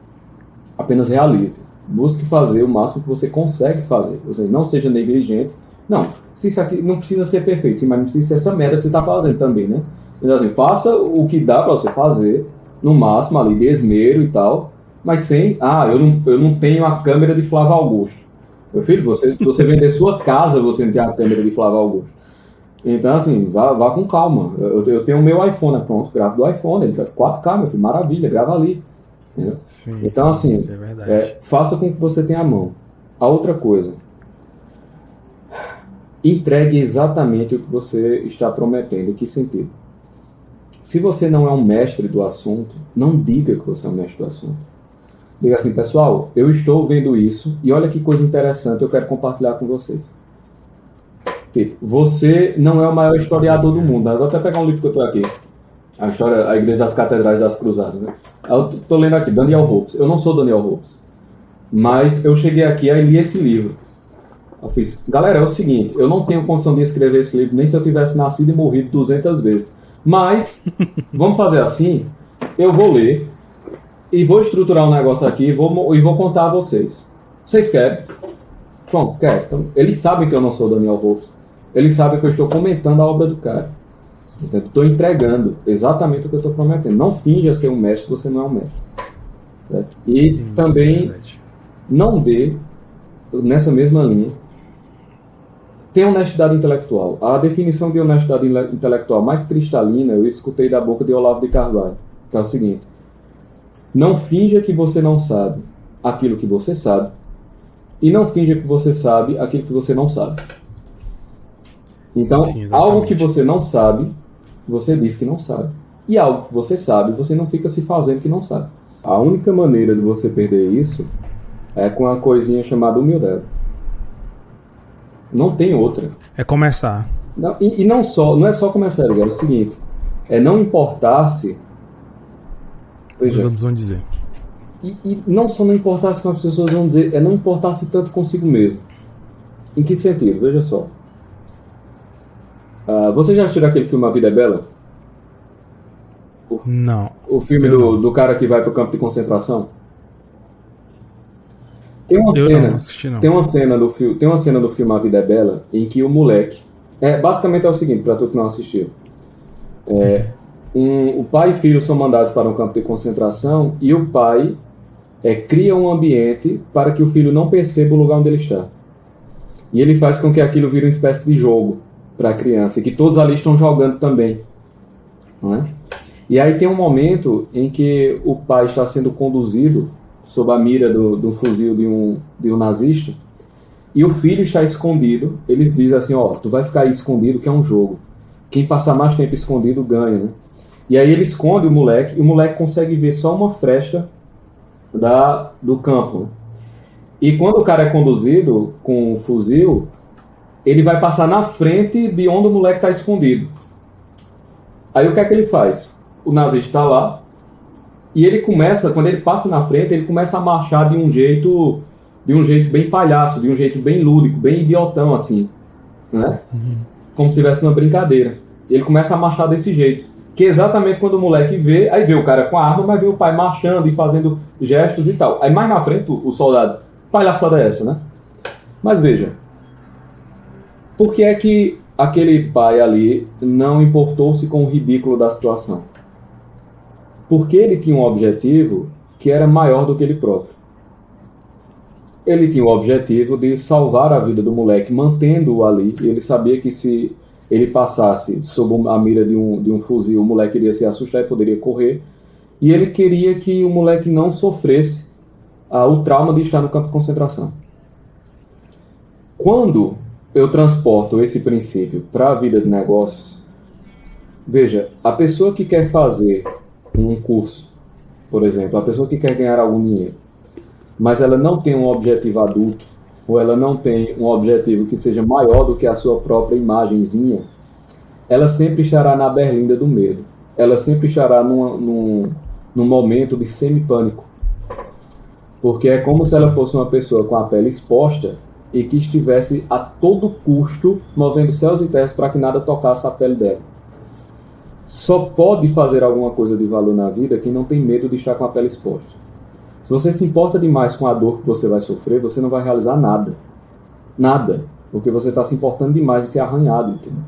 Apenas realize. Busque fazer o máximo que você consegue fazer. Ou seja, não seja negligente, Não, se isso aqui não precisa ser perfeito, sim, mas não precisa ser essa merda que você está fazendo também, né? Então, assim, faça o que dá para você fazer, no máximo ali, de esmero e tal, mas sem, eu não tenho a câmera de Flávio Augusto. Meu filho, você vender sua casa, você não tem a câmera de Flávio Augusto. Então, assim, vá com calma. Eu tenho o meu iPhone, pronto, gravo do iPhone, ele tá 4K, meu filho, maravilha, grava ali. Entendeu? Sim, então, sim, assim, isso é verdade. faça com que você tenha a mão. A outra coisa, entregue exatamente o que você está prometendo. Em que sentido? Se você não é um mestre do assunto, não diga que você é um mestre do assunto. Diga assim, pessoal, eu estou vendo isso e olha que coisa interessante, eu quero compartilhar com vocês. Tipo, você não é o maior historiador do mundo. Eu vou até pegar um livro que eu estou aqui. A Igreja das Catedrais das Cruzadas. Né? Eu estou lendo aqui, Daniel Hopes. Eu não sou Daniel Hopes. Mas eu cheguei aqui e li esse livro. Eu fiz, galera, é o seguinte, eu não tenho condição de escrever esse livro, nem se eu tivesse nascido e morrido 200 vezes. Mas, vamos fazer assim, eu vou ler e vou estruturar um negócio aqui e vou contar a vocês. Vocês querem? Pronto, quero. Então, eles sabem que eu não sou Daniel Hopes. Eles sabem que eu estou comentando a obra do cara. Então, estou entregando exatamente o que eu estou prometendo. Não finja ser um mestre se você não é um mestre. Certo? E Sim, também não dê, nessa mesma linha, tem honestidade intelectual. A definição de honestidade intelectual mais cristalina eu escutei da boca de Olavo de Carvalho, que é o seguinte: não finja que você não sabe aquilo que você sabe, e não finja que você sabe aquilo que você não sabe. Então, sim, algo que você não sabe, você diz que não sabe. E algo que você sabe, você não fica se fazendo que não sabe. A única maneira de você perder isso é com uma coisinha chamada humildade. Não tem outra. É começar. Não, e não é só começar, é o seguinte, é não importar-se. Os outros vão dizer. E não só não importar-se com as pessoas vão dizer, é não importar-se tanto consigo mesmo. Em que sentido? Veja só. Você já assistiu aquele filme A Vida é Bela? Não. O filme do cara que vai pro campo de concentração? Tem uma cena do filme A Vida é Bela em que o moleque... basicamente é o seguinte, para tu que não assistiu. O pai e filho são mandados para um campo de concentração e o pai cria um ambiente para que o filho não perceba o lugar onde ele está. E ele faz com que aquilo vire uma espécie de jogo para a criança, e que todos ali estão jogando também. Não é? E aí tem um momento em que o pai está sendo conduzido sob a mira do fuzil de um nazista, e o filho está escondido. Eles dizem assim, tu vai ficar aí escondido que é um jogo. Quem passar mais tempo escondido ganha, né? E aí ele esconde o moleque, e o moleque consegue ver só uma fresta do campo. Né? E quando o cara é conduzido com o fuzil, ele vai passar na frente de onde o moleque está escondido. Aí o que é que ele faz? O nazista está lá, e ele começa, quando ele passa na frente, ele começa a marchar de um jeito bem palhaço, de um jeito bem lúdico, bem idiotão, assim, né? Como se tivesse uma brincadeira. Ele começa a marchar desse jeito. Que é exatamente quando o moleque vê, aí vê o cara com a arma, mas vê o pai marchando e fazendo gestos e tal. Aí mais na frente, o soldado, palhaçada é essa, né? Mas veja, por que é que aquele pai ali não importou-se com o ridículo da situação? Porque ele tinha um objetivo que era maior do que ele próprio. Ele tinha o objetivo de salvar a vida do moleque, mantendo-o ali, e ele sabia que se ele passasse sob a mira de um fuzil, o moleque iria se assustar e poderia correr, e ele queria que o moleque não sofresse o trauma de estar no campo de concentração. Quando eu transporto esse princípio para a vida de negócios, veja, a pessoa que quer fazer um curso, por exemplo, a pessoa que quer ganhar algum dinheiro, mas ela não tem um objetivo adulto, ou ela não tem um objetivo que seja maior do que a sua própria imagenzinha, ela sempre estará na berlinda do medo. Ela sempre estará num momento de semi-pânico. Porque é como se ela fosse uma pessoa com a pele exposta e que estivesse a todo custo movendo céus e terras para que nada tocasse a pele dela. Só pode fazer alguma coisa de valor na vida quem não tem medo de estar com a pele exposta. Se você se importa demais com a dor que você vai sofrer, você não vai realizar nada. Nada. porque você está se importando demais de ser arranhado, entendeu?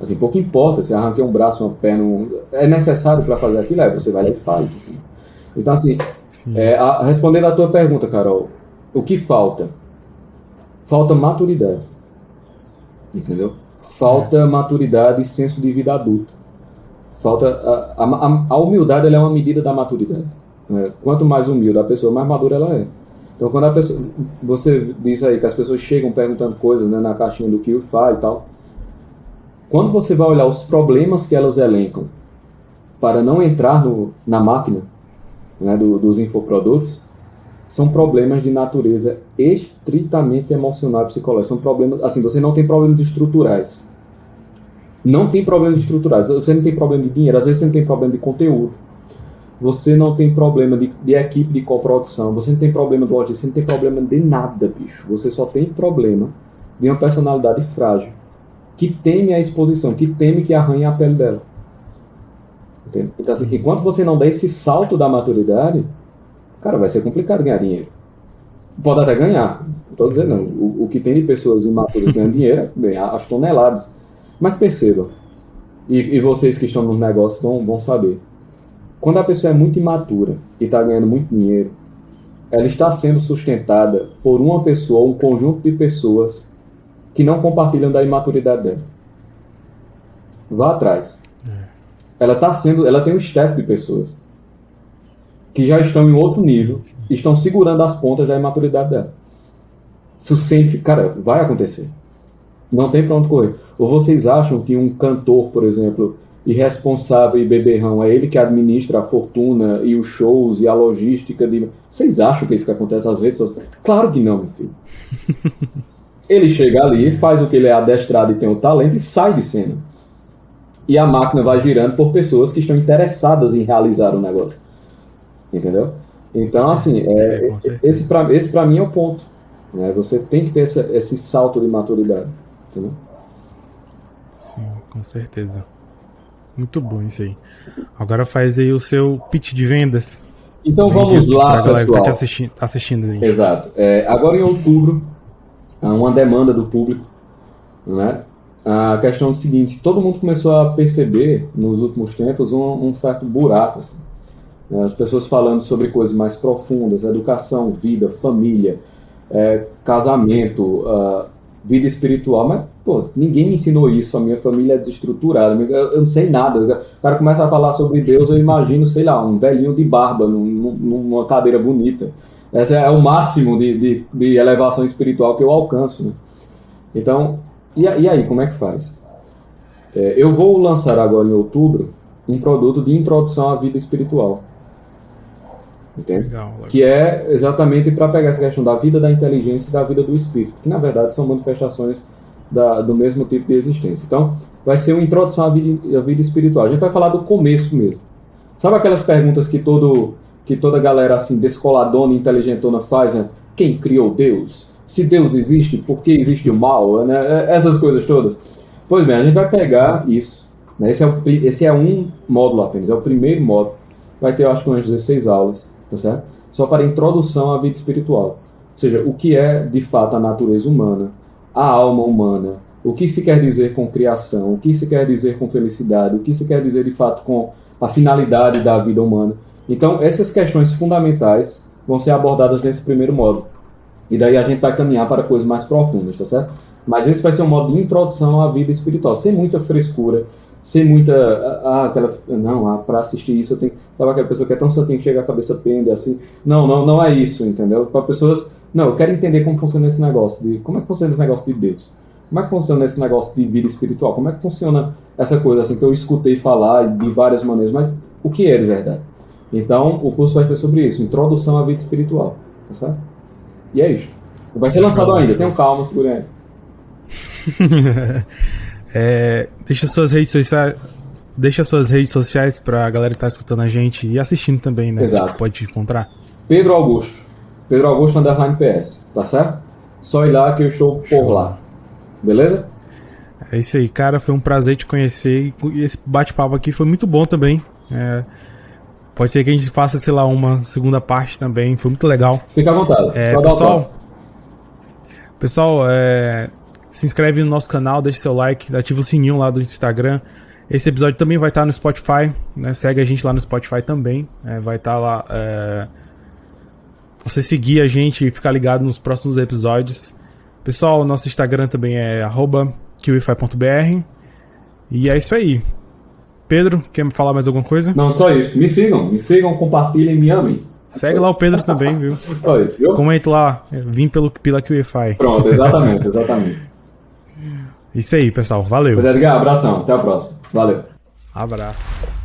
Assim, pouco importa se arranquei um braço, uma perna, é necessário para fazer aquilo, você vai lá e faz. Entendeu? Então, assim, respondendo à tua pergunta, Carol, o que falta? Falta maturidade, entendeu? Falta maturidade e senso de vida adulta. Falta a humildade, ela é uma medida da maturidade. Né? Quanto mais humilde a pessoa, mais madura ela é. Então, quando a pessoa, você diz aí que as pessoas chegam perguntando coisas, né, na caixinha do QIFI e tal, quando você vai olhar os problemas que elas elencam para não entrar na máquina, né, dos infoprodutos, são problemas de natureza estritamente emocional e psicológica. São problemas, assim, você não tem problemas estruturais. Não tem problemas estruturais. Você não tem problema de dinheiro, às vezes você não tem problema de conteúdo. Você não tem problema de equipe de coprodução, você não tem problema do logística, você não tem problema de nada, bicho. Você só tem problema de uma personalidade frágil, que teme a exposição, que teme que arranhe a pele dela. Entende? Então, assim, enquanto você não der esse salto da maturidade, cara, vai ser complicado ganhar dinheiro. Pode até ganhar, não estou dizendo não. O que tem de pessoas imaturas ganhando dinheiro, bem, as toneladas. Mas percebam, e vocês que estão nos negócios vão saber, quando a pessoa é muito imatura e está ganhando muito dinheiro, ela está sendo sustentada por uma pessoa, um conjunto de pessoas que não compartilham da imaturidade dela. Vá atrás. Ela tem um staff de pessoas que já estão em outro nível, estão segurando as pontas da imaturidade dela. Isso sempre, cara, vai acontecer. Não tem pra onde correr. Ou vocês acham que um cantor, por exemplo, irresponsável e beberrão, é ele que administra a fortuna e os shows e a logística de... Vocês acham que é isso que acontece nas redes sociais? Claro que não, meu filho. Ele chega ali, faz o que ele é adestrado e tem o talento e sai de cena. E a máquina vai girando por pessoas que estão interessadas em realizar o negócio. Entendeu? Então, assim, esse pra mim é o ponto. Né? Você tem que ter esse salto de maturidade. Entendeu? Sim, com certeza. Muito bom isso aí. Agora faz aí o seu pitch de vendas. Então vamos lá, pra galera pessoal. Que tá assistindo aí. Exato. Agora em outubro, há uma demanda do público, né? A questão é o seguinte, todo mundo começou a perceber nos últimos tempos um certo buraco. Assim. As pessoas falando sobre coisas mais profundas, educação, vida, família, casamento, vida espiritual, mas, pô, ninguém me ensinou isso, a minha família é desestruturada, eu não sei nada. O cara começa a falar sobre Deus, eu imagino, sei lá, um velhinho de barba numa cadeira bonita. Esse é o máximo de elevação espiritual que eu alcanço, né? Então, e aí, como é que faz? Eu vou lançar agora em outubro um produto de introdução à vida espiritual. Entende? Legal. Que é exatamente para pegar essa questão da vida da inteligência e da vida do espírito, que na verdade são manifestações do mesmo tipo de existência. Então, vai ser uma introdução à vida espiritual. A gente vai falar do começo mesmo. Sabe aquelas perguntas que toda galera assim, descoladona e inteligentona faz? Né? Quem criou Deus? Se Deus existe, por que existe o mal? Né? Essas coisas todas. Pois bem, a gente vai pegar isso. Né? Esse é um módulo apenas, é o primeiro módulo. Vai ter, eu acho que umas 16 aulas. Tá certo? Só para introdução à vida espiritual. Ou seja, o que é de fato a natureza humana, a alma humana, o que se quer dizer com criação, o que se quer dizer com felicidade, o que se quer dizer de fato com a finalidade da vida humana. Então, essas questões fundamentais vão ser abordadas nesse primeiro módulo. E daí a gente vai caminhar para coisas mais profundas, tá certo? Mas esse vai ser um módulo de introdução à vida espiritual, sem muita frescura, sem muita... para assistir isso eu tenho... Sabe aquela pessoa que é tão santinha que chega a cabeça pende, assim... Não é isso, entendeu? Para pessoas... Não, eu quero entender como funciona esse negócio. Como é que funciona esse negócio de Deus? Como é que funciona esse negócio de vida espiritual? Como é que funciona essa coisa, assim, que eu escutei falar de várias maneiras, mas o que é de verdade? Então, o curso vai ser sobre isso. Introdução à vida espiritual. Tá certo? E é isso. Vai ser lançado ainda. Tenham calma, segurem aí. Deixa suas redes sociais pra galera que tá escutando a gente e assistindo também, né? Exato. Pode te encontrar. Pedro Augusto _PS, tá certo? Só ir lá que eu estou por lá. Beleza? É isso aí, cara. Foi um prazer te conhecer e esse bate-papo aqui foi muito bom também. Pode ser que a gente faça, sei lá, uma segunda parte também. Foi muito legal. Fica à vontade. Pessoal, Se inscreve no nosso canal, deixa seu like, ativa o sininho lá do Instagram. Esse episódio também vai estar no Spotify, né? Segue a gente lá no Spotify também. Vai estar lá. Você seguir a gente e ficar ligado nos próximos episódios. Pessoal, nosso Instagram também é @kiwify.br. E é isso aí. Pedro, quer me falar mais alguma coisa? Não, só isso. Me sigam, compartilhem, me amem. Segue lá o Pedro também, viu? Só isso, viu? Comenta lá, vim pela QIFI. Pronto, exatamente. Isso aí, pessoal. Valeu. Edgar, abração. Até a próxima. Valeu. Abraço.